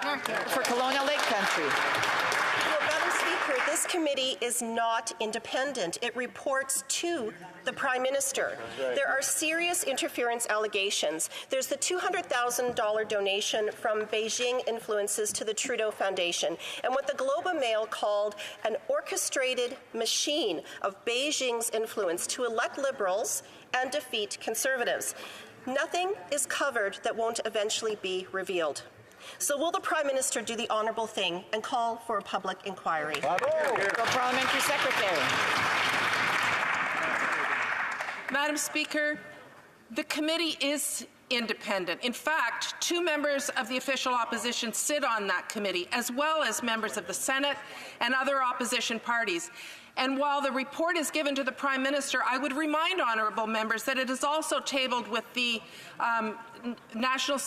For Colonial Lake Country. Well, Madam Speaker, this committee is not independent. It reports to the Prime Minister. There are serious interference allegations. There's the $200,000 donation from Beijing influences to the Trudeau Foundation, and what the Globe and Mail called an orchestrated machine of Beijing's influence to elect Liberals and defeat Conservatives. Nothing is covered that won't eventually be revealed. So will the Prime Minister do the honourable thing and call for a public inquiry? Parliamentary Secretary. Madam Speaker, the committee is independent. In fact, 2 members of the official opposition sit on that committee, as well as members of the Senate and other opposition parties. And while the report is given to the Prime Minister, I would remind honourable members that it is also tabled with the National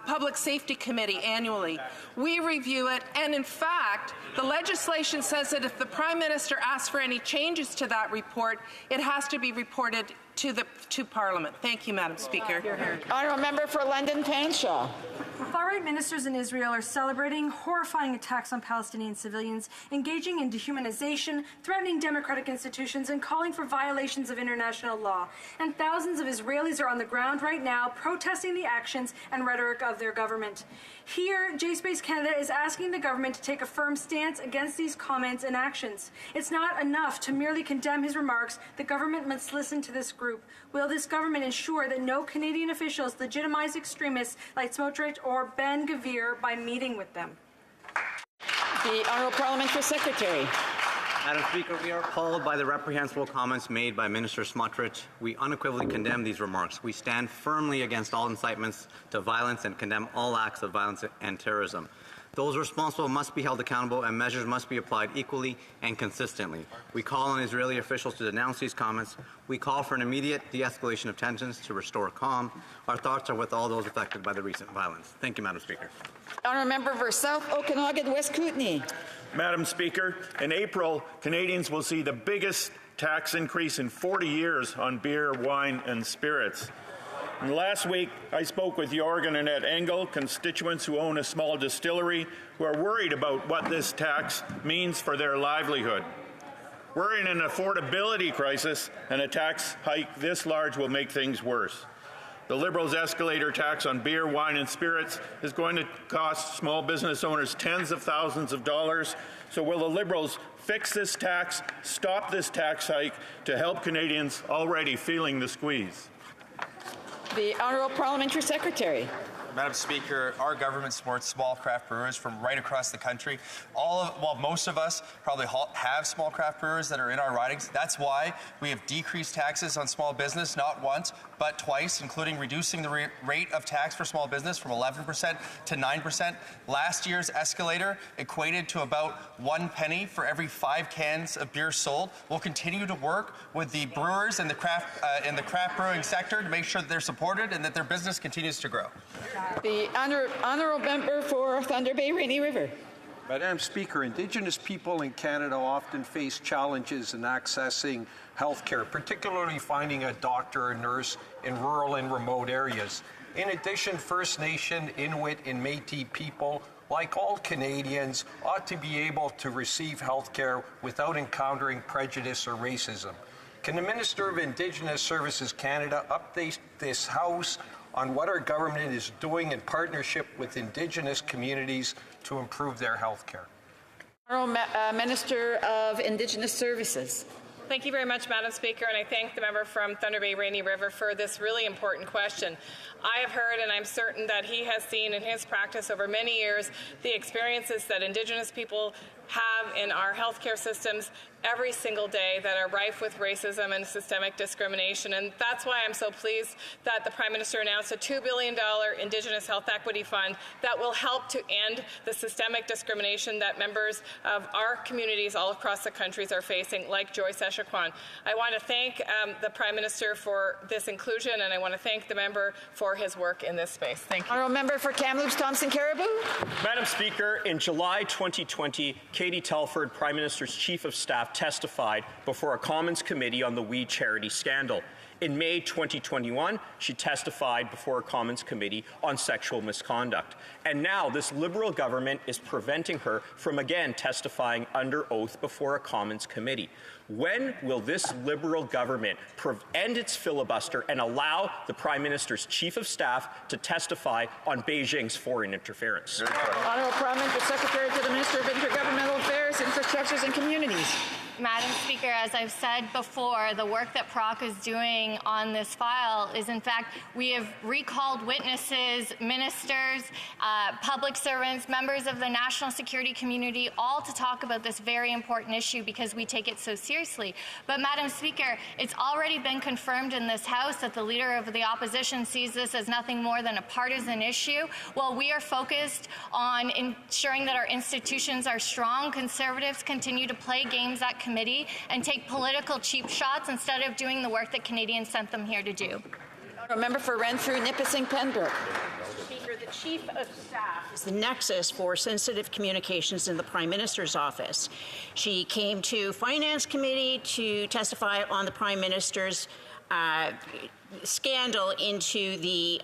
Public Safety Committee annually. We review it, and in fact, the legislation says that if the Prime Minister asks for any changes to that report, it has to be reported to Parliament. Thank you, Madam Speaker. Honourable Member for London Fanshawe. Far-right ministers in Israel are celebrating horrifying attacks on Palestinian civilians, engaging in dehumanization, threatening democratic institutions, and calling for violations of international law. And thousands of Israelis are on the ground right now protesting the actions and rhetoric of their government. Here, JSpace Canada is asking the government to take a firm stance against these comments and actions. It's not enough to merely condemn his remarks. The government must listen to this group. Will this government ensure that no Canadian officials legitimize extremists like Smotrich or Ben Gvir by meeting with them? The Honourable Parliamentary Secretary. Madam Speaker, we are appalled by the reprehensible comments made by Minister Smotrich. We unequivocally condemn these remarks. We stand firmly against all incitements to violence and condemn all acts of violence and terrorism. Those responsible must be held accountable and measures must be applied equally and consistently. We call on Israeli officials to denounce these comments. We call for an immediate de-escalation of tensions to restore calm. Our thoughts are with all those affected by the recent violence. Thank you, Madam Speaker. Honourable Member for South Okanagan, West Kootenay. Madam Speaker, in April, Canadians will see the biggest tax increase in 40 years on beer, wine, and spirits. And last week, I spoke with Jorgen and Annette Engel, constituents who own a small distillery, who are worried about what this tax means for their livelihood. We're in an affordability crisis, and a tax hike this large will make things worse. The Liberals' escalator tax on beer, wine, and spirits is going to cost small business owners tens of thousands of dollars. So will the Liberals fix this tax, stop this tax hike to help Canadians already feeling the squeeze? The Honourable Parliamentary Secretary. Madam Speaker, our government supports small craft brewers from right across the country. Most of us probably have small craft brewers that are in our ridings. That's why we have decreased taxes on small business, not once, but twice, including reducing the rate of tax for small business from 11% to 9%. Last year's escalator equated to about 1 penny for every 5 cans of beer sold. We'll continue to work with the brewers and the craft brewing sector to make sure that they're supported and that their business continues to grow. The Honourable Member for Thunder Bay, Rainy River. Madam Speaker, Indigenous people in Canada often face challenges in accessing health care, particularly finding a doctor or nurse in rural and remote areas. In addition, First Nation, Inuit, and Métis people, like all Canadians, ought to be able to receive health care without encountering prejudice or racism. Can the Minister of Indigenous Services Canada update this House on what our government is doing in partnership with Indigenous communities to improve their health care? Honourable Minister of Indigenous Services. Thank you very much, Madam Speaker, and I thank the member from Thunder Bay Rainy River for this really important question. I have heard, and I'm certain that he has seen in his practice over many years, the experiences that Indigenous people have in our healthcare systems every single day that are rife with racism and systemic discrimination. And that's why I'm so pleased that the Prime Minister announced a $2 billion Indigenous Health Equity Fund that will help to end the systemic discrimination that members of our communities all across the countries are facing, like Joyce Echaquan. I want to thank the Prime Minister for this inclusion, and I want to thank the member for his work in this space. Thank you. Honourable Member for Kamloops Thompson Caribou. Madam Speaker, in July 2020, Katie Telford, Prime Minister's Chief of Staff, testified before a Commons committee on the We Charity scandal. In May 2021, she testified before a Commons committee on sexual misconduct. And now this Liberal government is preventing her from again testifying under oath before a Commons committee. When will this Liberal government end its filibuster and allow the Prime Minister's Chief of Staff to testify on Beijing's foreign interference? Honourable Parliamentary Secretary to the Minister of Intergovernmental Affairs, Infrastructures and Communities. Madam Speaker, as I've said before, the work that PROC is doing on this file is, in fact, we have recalled witnesses, ministers, public servants, members of the national security community, all to talk about this very important issue because we take it so seriously. But, Madam Speaker, it's already been confirmed in this House that the Leader of the Opposition sees this as nothing more than a partisan issue. While we are focused on ensuring that our institutions are strong, Conservatives continue to play games at committee and take political cheap shots instead of doing the work that Canadians sent them here to do. A member for Renfrew, Nipissing, Pembroke. Speaker, the Chief of Staff is the nexus for sensitive communications in the Prime Minister's office. She came to Finance Committee to testify on the Prime Minister's scandal into the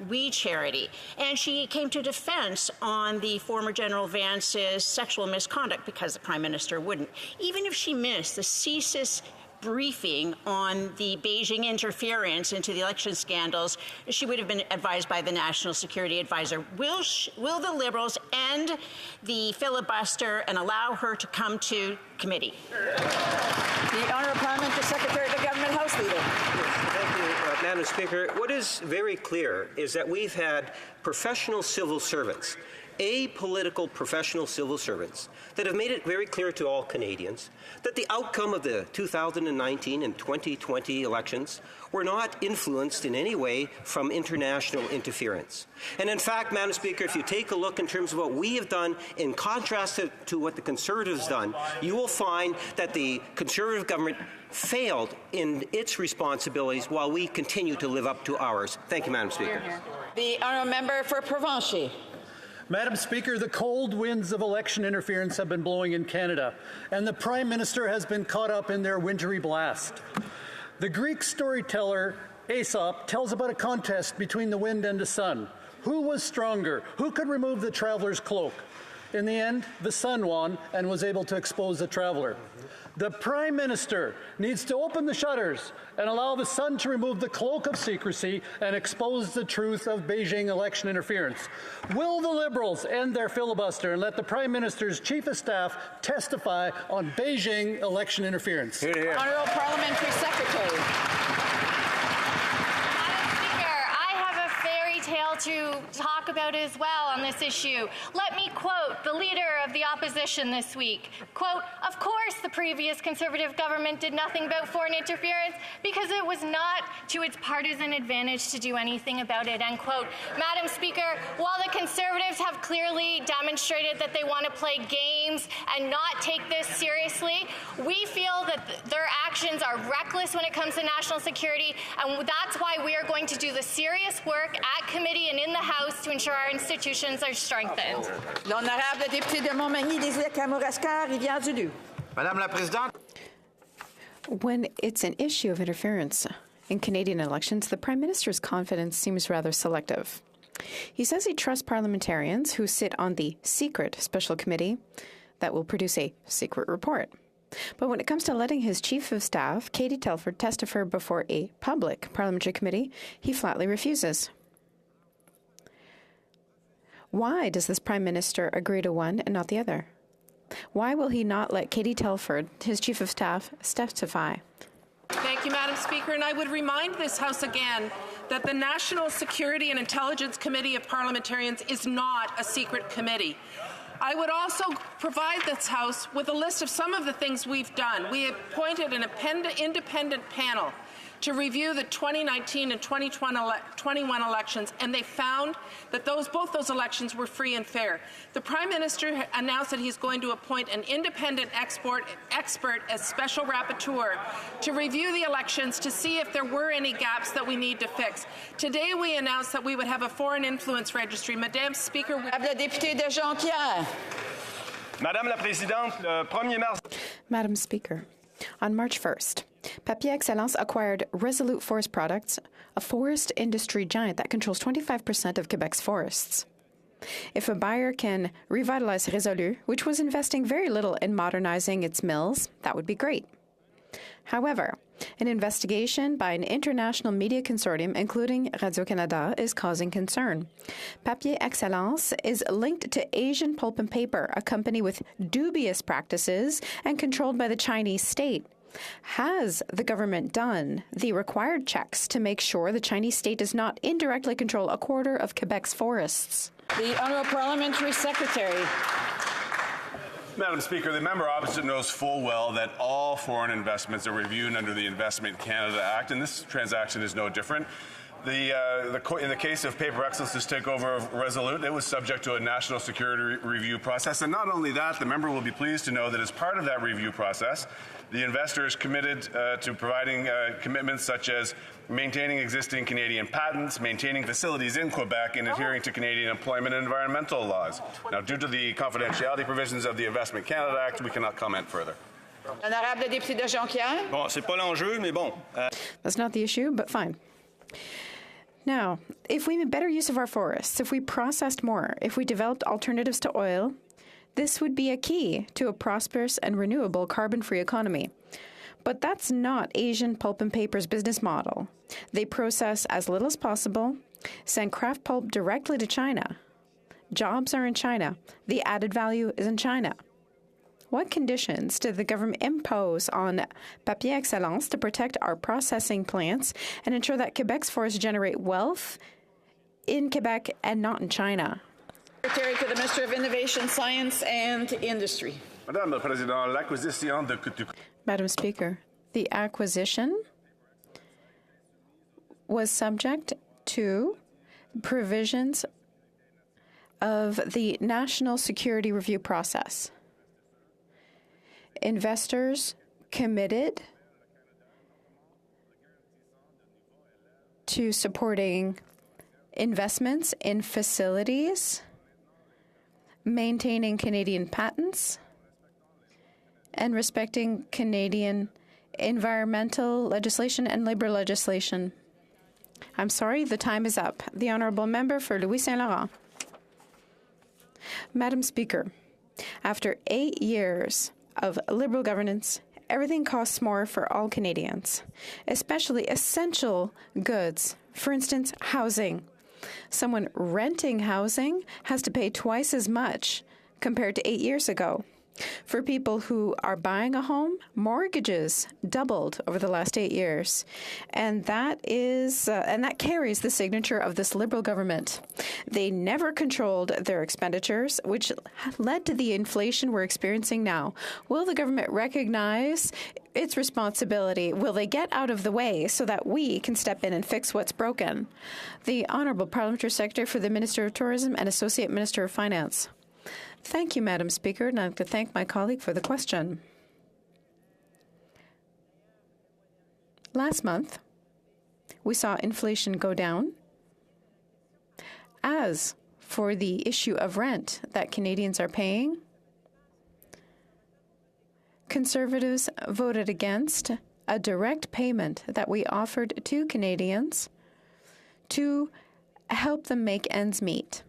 We Charity. And she came to defense on the former General Vance's sexual misconduct because the Prime Minister wouldn't. Even if she missed the CSIS briefing on the Beijing interference into the election scandals, she would have been advised by the National Security Advisor. Will the Liberals end the filibuster and allow her to come to committee? The Honourable Parliamentary Secretary of the Government House Leader. Thank you, Madam Speaker. What is very clear is that we've had professional civil servants, apolitical professional civil servants, that have made it very clear to all Canadians that the outcome of the 2019 and 2020 elections were not influenced in any way from international interference. And in fact, Madam Speaker, if you take a look in terms of what we have done in contrast to what the Conservatives have done, you will find that the Conservative government failed in its responsibilities while we continue to live up to ours. Thank you, Madam Speaker. The Honourable Member for Provencher. Madam Speaker, the cold winds of election interference have been blowing in Canada, and the Prime Minister has been caught up in their wintry blast. The Greek storyteller Aesop tells about a contest between the wind and the sun. Who was stronger? Who could remove the traveler's cloak? In the end, the sun won and was able to expose the traveler. The Prime Minister needs to open the shutters and allow the sun to remove the cloak of secrecy and expose the truth of Beijing election interference. Will the Liberals end their filibuster and let the Prime Minister's Chief of Staff testify on Beijing election interference? Hear, hear. Honourable Parliamentary Secretary. Tale to talk about as well on this issue. Let me quote the Leader of the Opposition this week. Quote, "Of course the previous Conservative government did nothing about foreign interference because it was not to its partisan advantage to do anything about it," end quote. Madam Speaker, while the Conservatives have clearly demonstrated that they want to play games and not take this seriously, we feel that their actions are reckless when it comes to national security, and that's why we are going to do the serious work at committee and in the House to ensure our institutions are strengthened. L'honorable député de Montmagny, Désir Kamouraska, Rivière-du-Loup. Madame la Présidente. When it's an issue of interference in Canadian elections, the Prime Minister's confidence seems rather selective. He says he trusts parliamentarians who sit on the secret special committee that will produce a secret report. But when it comes to letting his Chief of Staff, Katie Telford, testify before a public parliamentary committee, he flatly refuses. Why does this Prime Minister agree to one and not the other? Why will he not let Katie Telford, his Chief of Staff, testify? Thank you, Madam Speaker. And I would remind this House again that the National Security and Intelligence Committee of Parliamentarians is not a secret committee. I would also provide this House with a list of some of the things we've done. We appointed an independent panel to review the 2019 and 2021 elections, and they found that both those elections were free and fair. The Prime Minister announced that he's going to appoint an independent expert as special rapporteur to review the elections to see if there were any gaps that we need to fix. Today we announced that we would have a foreign influence registry. Madame Speaker, Madame la Présidente, le 1er mars. Madam Speaker, on March 1st, Papier Excellence acquired Resolute Forest Products, a forest industry giant that controls 25% of Quebec's forests. If a buyer can revitalize Resolute, which was investing very little in modernizing its mills, that would be great. However, an investigation by an international media consortium, including Radio-Canada, is causing concern. Papier Excellence is linked to Asian Pulp and Paper, a company with dubious practices and controlled by the Chinese state. Has the government done the required checks to make sure the Chinese state does not indirectly control a quarter of Quebec's forests? The Honourable Parliamentary Secretary. Madam Speaker, the member opposite knows full well that all foreign investments are reviewed under the Investment Canada Act, and this transaction is no different. In the case of Paper Excellence's takeover of Resolute, it was subject to a national security review process. And not only that, the member will be pleased to know that as part of that review process, the investor is committed to providing commitments such as maintaining existing Canadian patents, maintaining facilities in Quebec, and adhering to Canadian employment and environmental laws. Now, due to the confidentiality provisions of the Investment Canada Act, we cannot comment further. Honorable député de Jonquière. Bon, c'est pas l'enjeu, mais bon. That's not the issue, but fine. Now, if we made better use of our forests, if we processed more, if we developed alternatives to oil, this would be a key to a prosperous and renewable carbon-free economy. But that's not Asian Pulp and Paper's business model. They process as little as possible, send kraft pulp directly to China. Jobs are in China. The added value is in China. What conditions did the government impose on Papier Excellence to protect our processing plants and ensure that Quebec's forests generate wealth in Quebec and not in China? Secretary to the Minister of Innovation, Science and Industry. Madame la Présidente, l'acquisition de... Madam Speaker, the acquisition was subject to provisions of the National Security Review process. Investors committed to supporting investments in facilities, maintaining Canadian patents, and respecting Canadian environmental legislation and labor legislation. I'm sorry, the time is up. The Honourable Member for Louis Saint Laurent. Madam Speaker, after 8 years of Liberal governance, everything costs more for all Canadians, especially essential goods. For instance, housing. Someone renting housing has to pay twice as much compared to 8 years ago. For people who are buying a home, mortgages doubled over the last 8 years, and that carries the signature of this Liberal government. They never controlled their expenditures, which led to the inflation we're experiencing now. Will the government recognize its responsibility? Will they get out of the way so that we can step in and fix what's broken? The Honourable Parliamentary Secretary for the Minister of Tourism and Associate Minister of Finance. Thank you, Madam Speaker, and I'd like to thank my colleague for the question. Last month, we saw inflation go down. As for the issue of rent that Canadians are paying, Conservatives voted against a direct payment that we offered to Canadians to help them make ends meet.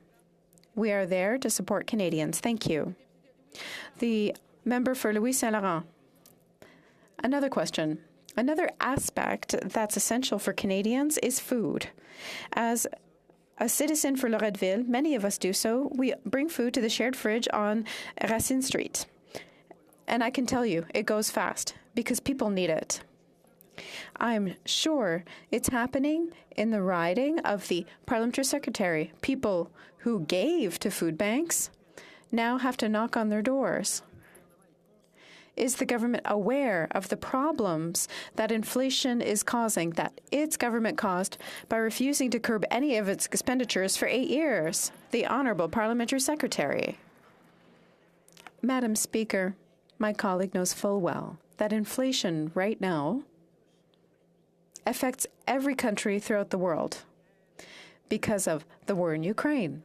We are there to support Canadians. Thank you. The member for Louis Saint Laurent. Another question. Another aspect that's essential for Canadians is food. As a citizen for Loretteville, many of us do so. We bring food to the shared fridge on Racine Street. And I can tell you, it goes fast because people need it. I'm sure it's happening in the riding of the parliamentary secretary. People who gave to food banks now have to knock on their doors. Is the government aware of the problems that inflation is causing, that its government caused by refusing to curb any of its expenditures for 8 years? The Honourable Parliamentary Secretary. Madam Speaker, my colleague knows full well that inflation right now affects every country throughout the world because of the war in Ukraine,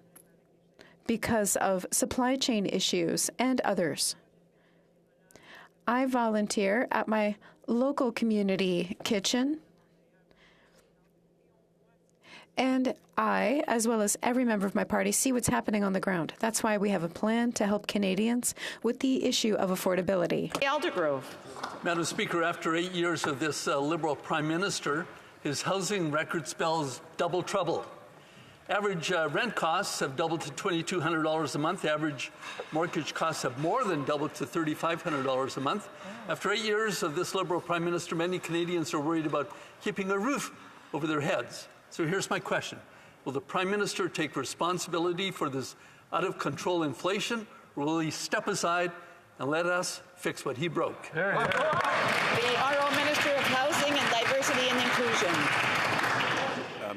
because of supply chain issues and others. I volunteer at my local community kitchen, and I, as well as every member of my party, see what's happening on the ground. That's why we have a plan to help Canadians with the issue of affordability. Aldergrove. Madam Speaker, after 8 years of this Liberal Prime Minister, his housing record spells double trouble. Average rent costs have doubled to $2,200 a month. Average mortgage costs have more than doubled to $3,500 a month. After 8 years of this Liberal Prime Minister, many Canadians are worried about keeping a roof over their heads. So here's my question. Will the Prime Minister take responsibility for this out-of-control inflation, or will he step aside and let us fix what he broke? The Honourable Minister of Housing and Diversity and Inclusion.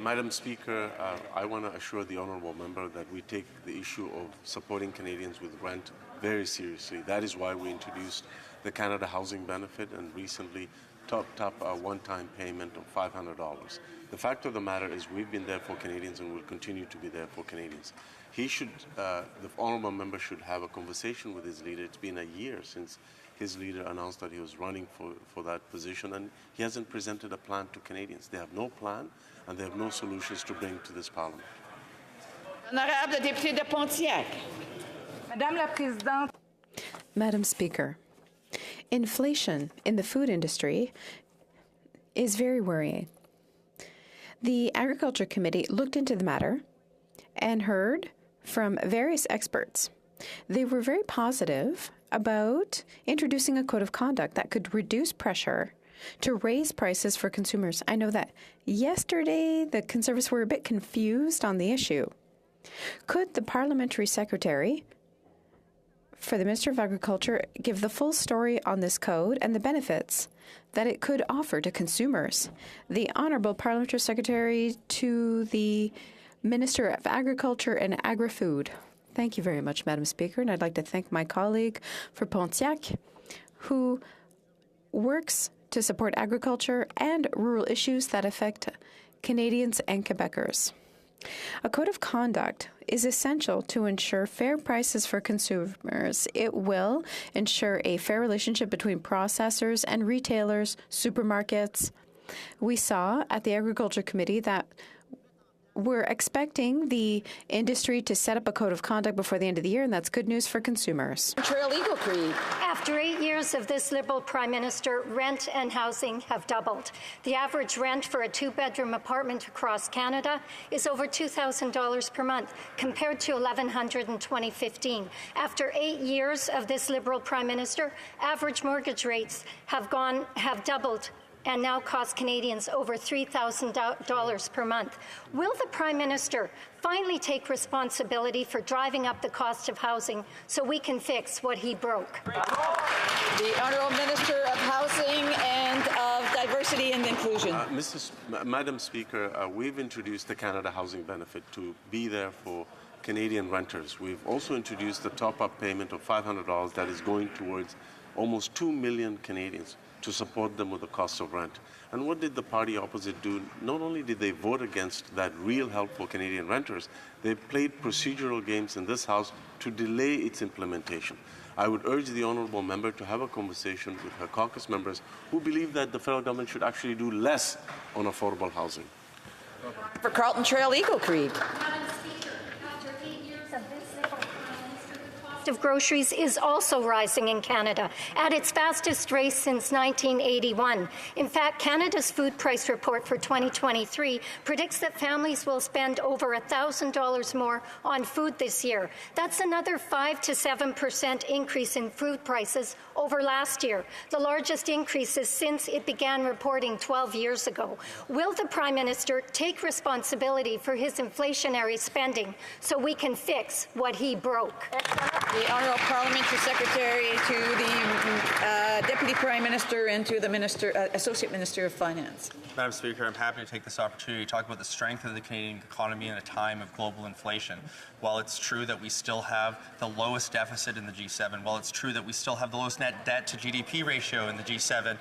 Madam Speaker, I want to assure the honourable member that we take the issue of supporting Canadians with rent very seriously. That is why we introduced the Canada Housing Benefit and recently topped up a one-time payment of $500. The fact of the matter is we've been there for Canadians and will continue to be there for Canadians. The honourable member should have a conversation with his leader. It's been a year since his leader announced that he was running for that position, and he hasn't presented a plan to Canadians. They have no plan, and they have no solutions to bring to this Parliament. Honorable député de Pontiac. Madame la Présidente. Madam Speaker, inflation in the food industry is very worrying. The Agriculture Committee looked into the matter and heard from various experts. They were very positive about introducing a code of conduct that could reduce pressure to raise prices for consumers. I know that yesterday the Conservatives were a bit confused on the issue. Could the Parliamentary Secretary for the Minister of Agriculture give the full story on this code and the benefits that it could offer to consumers? The Honourable Parliamentary Secretary to the Minister of Agriculture and Agri-Food. Thank you very much, Madam Speaker, and I'd like to thank my colleague for Pontiac, who works to support agriculture and rural issues that affect Canadians and Quebecers. A code of conduct is essential to ensure fair prices for consumers. It will ensure a fair relationship between processors and retailers, supermarkets. We saw at the Agriculture Committee that we're expecting the industry to set up a code of conduct before the end of the year, and that's good news for consumers. Trail Eagle Creek. After 8 years of this Liberal Prime Minister, rent and housing have doubled. The average rent for a two-bedroom apartment across Canada is over $2,000 per month, compared to $1,100 in 2015. After 8 years of this Liberal Prime Minister, average mortgage rates have doubled and now cost Canadians over $3,000 per month. Will the Prime Minister finally take responsibility for driving up the cost of housing so we can fix what he broke? The Honourable Minister of Housing and of Diversity and Inclusion. Madam Speaker, we've introduced the Canada Housing Benefit to be there for Canadian renters. We've also introduced the top-up payment of $500 that is going towards almost 2 million Canadians to support them with the cost of rent. And what did the party opposite do? Not only did they vote against that real help for Canadian renters, they played procedural games in this House to delay its implementation. I would urge the honourable member to have a conversation with her caucus members who believe that the federal government should actually do less on affordable housing. For Carlton Trail Eagle Creek. Madam Speaker, after 8 years of this Liberal Prime Minister, the cost cost of groceries is also rising in Canada at its fastest rate since 1981. In fact, Canada's food price report for 2023 predicts that families will spend over $1,000 more on food this year. That's another 5 to 7% increase in food prices over last year, the largest increases since it began reporting 12 years ago. Will the Prime Minister take responsibility for his inflationary spending so we can fix what he broke? The Honourable Parliamentary Secretary to the Deputy Prime Minister and to the Associate Minister of Finance. Madam Speaker, I'm happy to take this opportunity to talk about the strength of the Canadian economy in a time of global inflation. While it's true that we still have the lowest deficit in the G7, while it's true that we still have the lowest net debt to GDP ratio in the G7,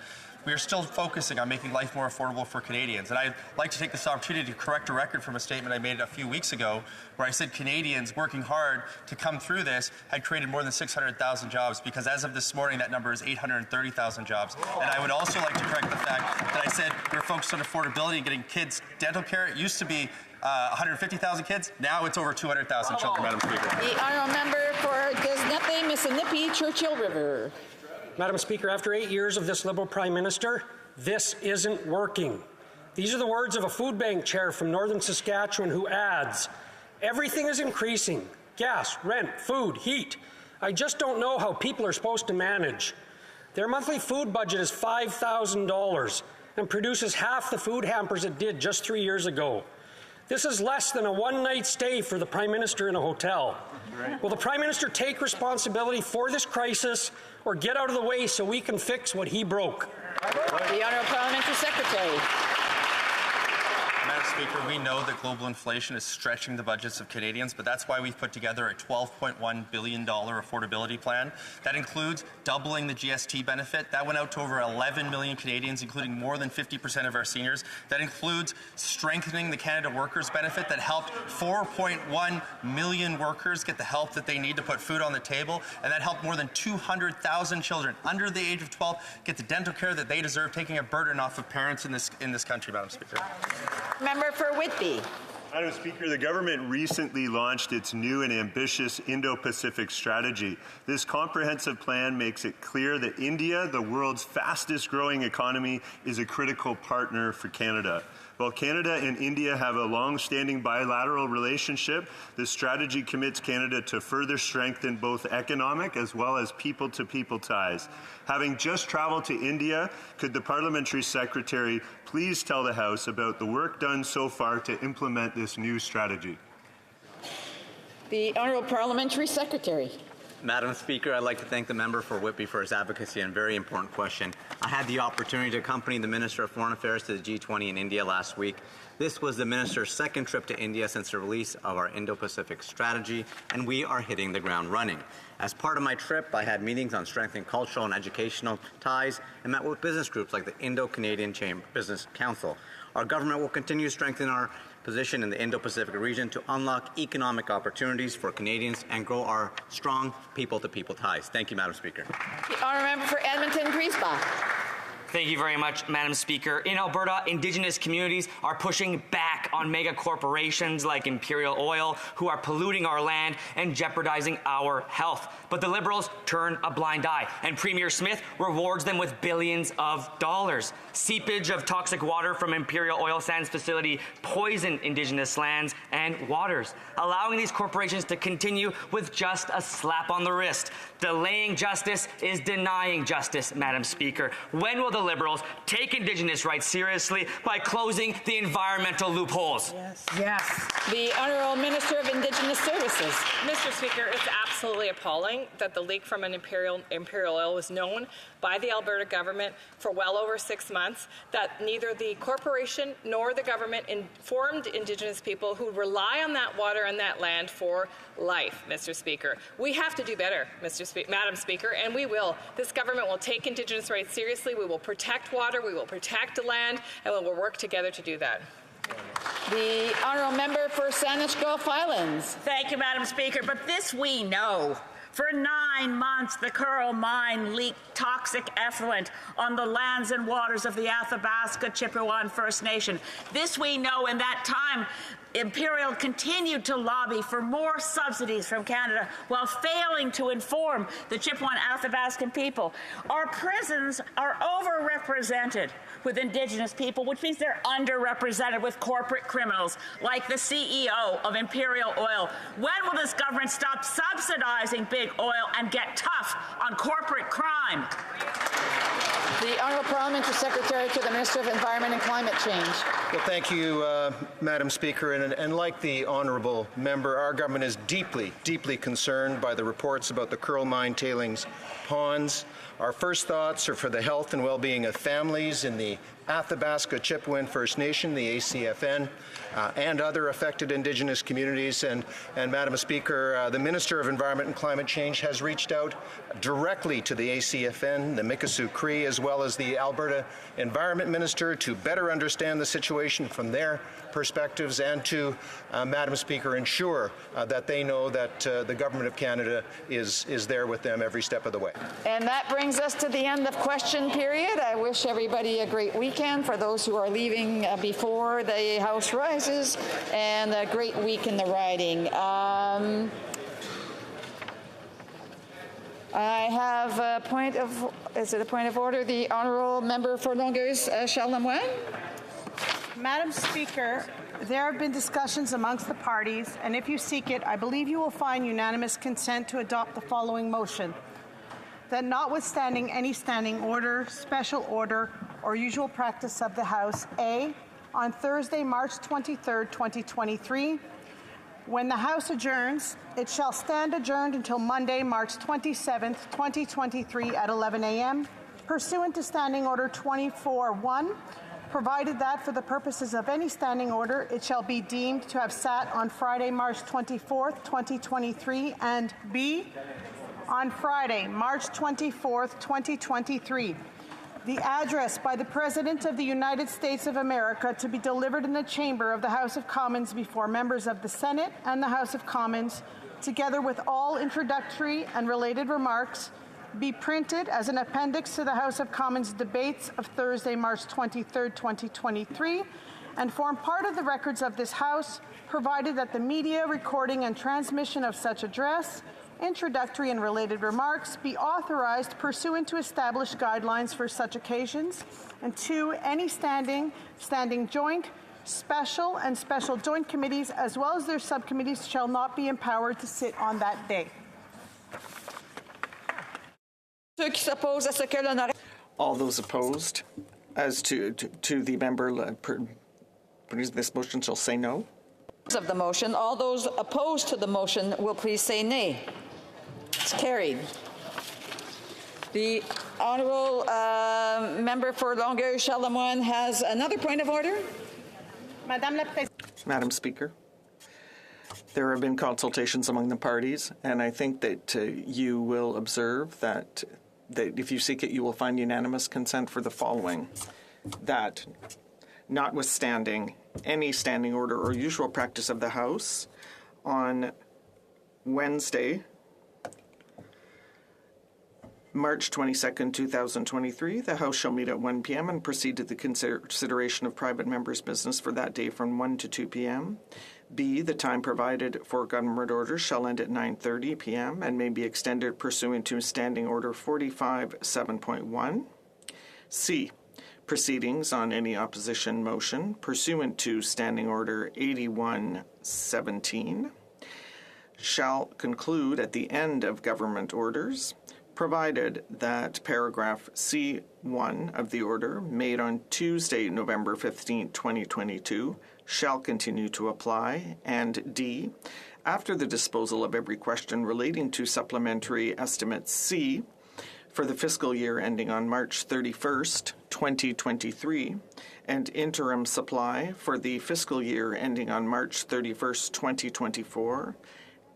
we are still focusing on making life more affordable for Canadians. And I'd like to take this opportunity to correct a record from a statement I made a few weeks ago where I said Canadians working hard to come through this had created more than 600,000 jobs, because as of this morning, that number is 830,000 jobs. And I would also like to correct the fact that I said we're focused on affordability and getting kids dental care. It used to be 150,000 kids. Now it's over 200,000 children, Madam Speaker. The Honourable Member for Disnepe, Mississippi, Churchill River. Madam Speaker, after 8 years of this Liberal Prime Minister, this isn't working. These are the words of a food bank chair from northern Saskatchewan who adds, "Everything is increasing. Gas, rent, food, heat. I just don't know how people are supposed to manage." Their monthly food budget is $5,000 and produces half the food hampers it did just 3 years ago. This is less than a one-night stay for the Prime Minister in a hotel. Right. Will the Prime Minister take responsibility for this crisis or get out of the way so we can fix what he broke? The Honourable Parliamentary Secretary. Madam Speaker, we know that global inflation is stretching the budgets of Canadians, but that's why we've put together a $12.1 billion affordability plan. That includes doubling the GST benefit. That went out to over 11 million Canadians, including more than 50% of our seniors. That includes strengthening the Canada Workers benefit that helped 4.1 million workers get the help that they need to put food on the table, and that helped more than 200,000 children under the age of 12 get the dental care that they deserve, taking a burden off of parents in this country, Madam Speaker. Member for Whitby. Madam Speaker, the government recently launched its new and ambitious Indo-Pacific strategy. This comprehensive plan makes it clear that India, the world's fastest growing economy, is a critical partner for Canada. While Canada and India have a long-standing bilateral relationship, this strategy commits Canada to further strengthen both economic as well as people-to-people ties. Having just traveled to India, could the Parliamentary Secretary please tell the House about the work done so far to implement this new strategy? The Honourable Parliamentary Secretary. Madam Speaker, I'd like to thank the member for Whitby for his advocacy on a very important question. I had the opportunity to accompany the Minister of Foreign Affairs to the G20 in India last week. This was the Minister's second trip to India since the release of our Indo-Pacific strategy, and we are hitting the ground running. As part of my trip, I had meetings on strengthening cultural and educational ties and met with business groups like the Indo-Canadian Chamber Business Council. Our government will continue to strengthen our position in the Indo-Pacific region to unlock economic opportunities for Canadians and grow our strong people-to-people ties. Thank you, Madam Speaker. The Honourable Member for Edmonton, Griesbach. Thank you very much, Madam Speaker. In Alberta, Indigenous communities are pushing back on mega corporations like Imperial Oil, who are polluting our land and jeopardizing our health. But the Liberals turn a blind eye, and Premier Smith rewards them with billions of dollars. Seepage of toxic water from Imperial Oil sands facility poison Indigenous lands and waters, allowing these corporations to continue with just a slap on the wrist. Delaying justice is denying justice, Madam Speaker. When will the Liberals take Indigenous rights seriously by closing the environmental loopholes? Yes. The Honourable Minister of Indigenous Services. Mr. Speaker, it's absolutely appalling that the leak from an Imperial Oil was known by the Alberta government for well over 6 months, that neither the corporation nor the government informed Indigenous people who rely on that water and that land for life, Mr. Speaker. We have to do better, Madam Speaker, and we will. This government will take Indigenous rights seriously. We will protect water, we will protect the land, and we will work together to do that. The Honourable Member for Saanich Gulf Islands. Thank you, Madam Speaker. But this we know. For 9 months, the Coral Mine leaked toxic effluent on the lands and waters of the Athabasca Chippewa First Nation. This we know. In that time, Imperial continued to lobby for more subsidies from Canada while failing to inform the Chippewa Athabascan people. Our prisons are overrepresented with Indigenous people, which means they're underrepresented with corporate criminals like the CEO of Imperial Oil. When will this government stop subsidizing big oil and get tough on corporate crime? The Honourable Parliamentary Secretary to the Minister of Environment and Climate Change. Well, thank you, Madam Speaker. And like the Honourable Member, our government is deeply, deeply concerned by the reports about the Curl Mine tailings ponds. Our first thoughts are for the health and well-being of families in the Athabasca Chipewyan First Nation, the ACFN, and other affected Indigenous communities. And Madam Speaker, the Minister of Environment and Climate Change has reached out directly to the ACFN, the Mikisew Cree, as well as the Alberta Environment Minister to better understand the situation from their perspectives and to, Madam Speaker, ensure that they know that the Government of Canada is there with them every step of the way. And that brings us to the end of question period. I wish everybody a great weekend for those who are leaving before the House rises, and a great week in the riding. I have a point of, is it a point of order? The Honourable Member for Longueuil, Charles Lamoine. Madam Speaker, there have been discussions amongst the parties, and if you seek it, I believe you will find unanimous consent to adopt the following motion. That notwithstanding any standing order, special order, or usual practice of the House, A, on Thursday, March 23rd, 2023, when the House adjourns, it shall stand adjourned until Monday, March 27th, 2023 at 11 a.m., pursuant to Standing Order 24-1, provided that for the purposes of any standing order, it shall be deemed to have sat on Friday, March 24th, 2023, and B, on Friday, March 24th, 2023. The address by the President of the United States of America to be delivered in the chamber of the House of Commons before members of the Senate and the House of Commons, together with all introductory and related remarks, be printed as an appendix to the House of Commons debates of Thursday, March 23rd, 2023, and form part of the records of this House, provided that the media recording and transmission of such address, introductory and related remarks, be authorized pursuant to established guidelines for such occasions, and two, any standing joint, special, and special joint committees, as well as their subcommittees, shall not be empowered to sit on that day. All those opposed as to the member putting this motion shall say no. Of the motion, all those opposed to the motion will please say nay. It's carried. The Honourable Member for Longueuil, Charles Lamoine, has another point of order. Madam Speaker, there have been consultations among the parties, and I think that you will observe that if you seek it, you will find unanimous consent for the following: that notwithstanding any standing order or usual practice of the House, on Wednesday, March 22nd, 2023, the House shall meet at 1 p.m. and proceed to the consideration of private members' business for that day from 1 to 2 p.m. B, the time provided for government orders shall end at 9:30 p.m. and may be extended pursuant to Standing Order 45-7.1. C, proceedings on any opposition motion pursuant to Standing Order 81-17 shall conclude at the end of government orders, provided that paragraph C1 of the order made on Tuesday, November 15, 2022, shall continue to apply, and D, after the disposal of every question relating to Supplementary Estimate C for the fiscal year ending on March 31st, 2023, and interim supply for the fiscal year ending on March 31st, 2024,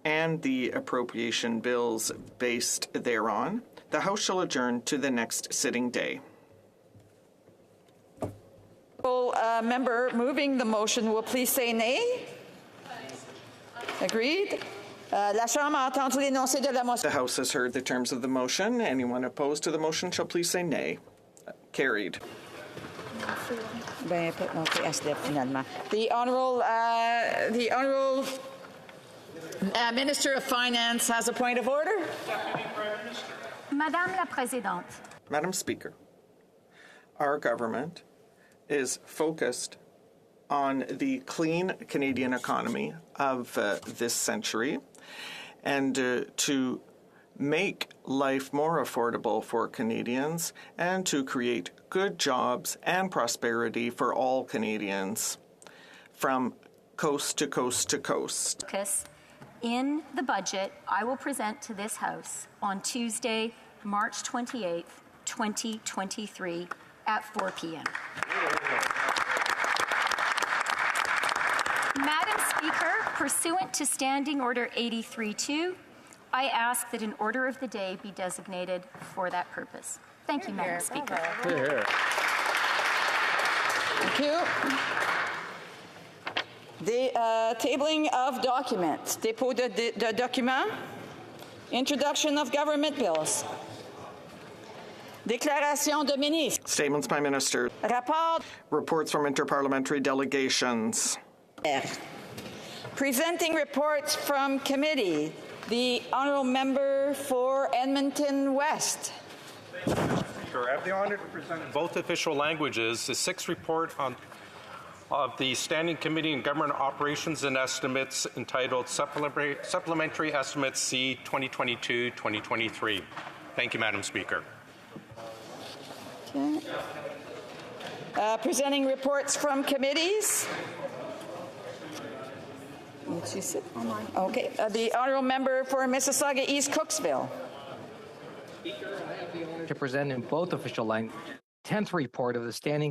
and the appropriation bills based thereon, the House shall adjourn to the next sitting day. Member moving the motion will please say nay. Agreed. La Chambre a entendu l'énoncé de la motion. The House has heard the terms of the motion. Anyone opposed to the motion shall please say nay. Carried. Ben, okay, SDF finalement. The Honourable Minister of Finance has a point of order. Madame la Présidente. Madam Speaker, our government is focused on the clean Canadian economy of this century and to make life more affordable for Canadians and to create good jobs and prosperity for all Canadians from coast to coast to coast. In the budget I will present to this House on Tuesday, March 28th, 2023 at 4 p.m. Madam Speaker, pursuant to Standing Order 83-2, I ask that an order of the day be designated for that purpose. Thank you, Madam Speaker. Thank you. The tabling of documents, dépôt de documents, introduction of government bills, déclaration de ministre, Statements by ministers. rapport, Reports from interparliamentary delegations. presenting reports from committee. The Honourable Member for Edmonton West. Sure. I have the honour to present in both official languages the sixth report of the Standing Committee on Government Operations and Estimates entitled Supplementary Estimates C 2022-2023. Thank you, Madam Speaker. Okay. Presenting reports from committees. Okay. The Honourable Member for Mississauga East Cooksville. To present in both official languages, 10th report of the Standing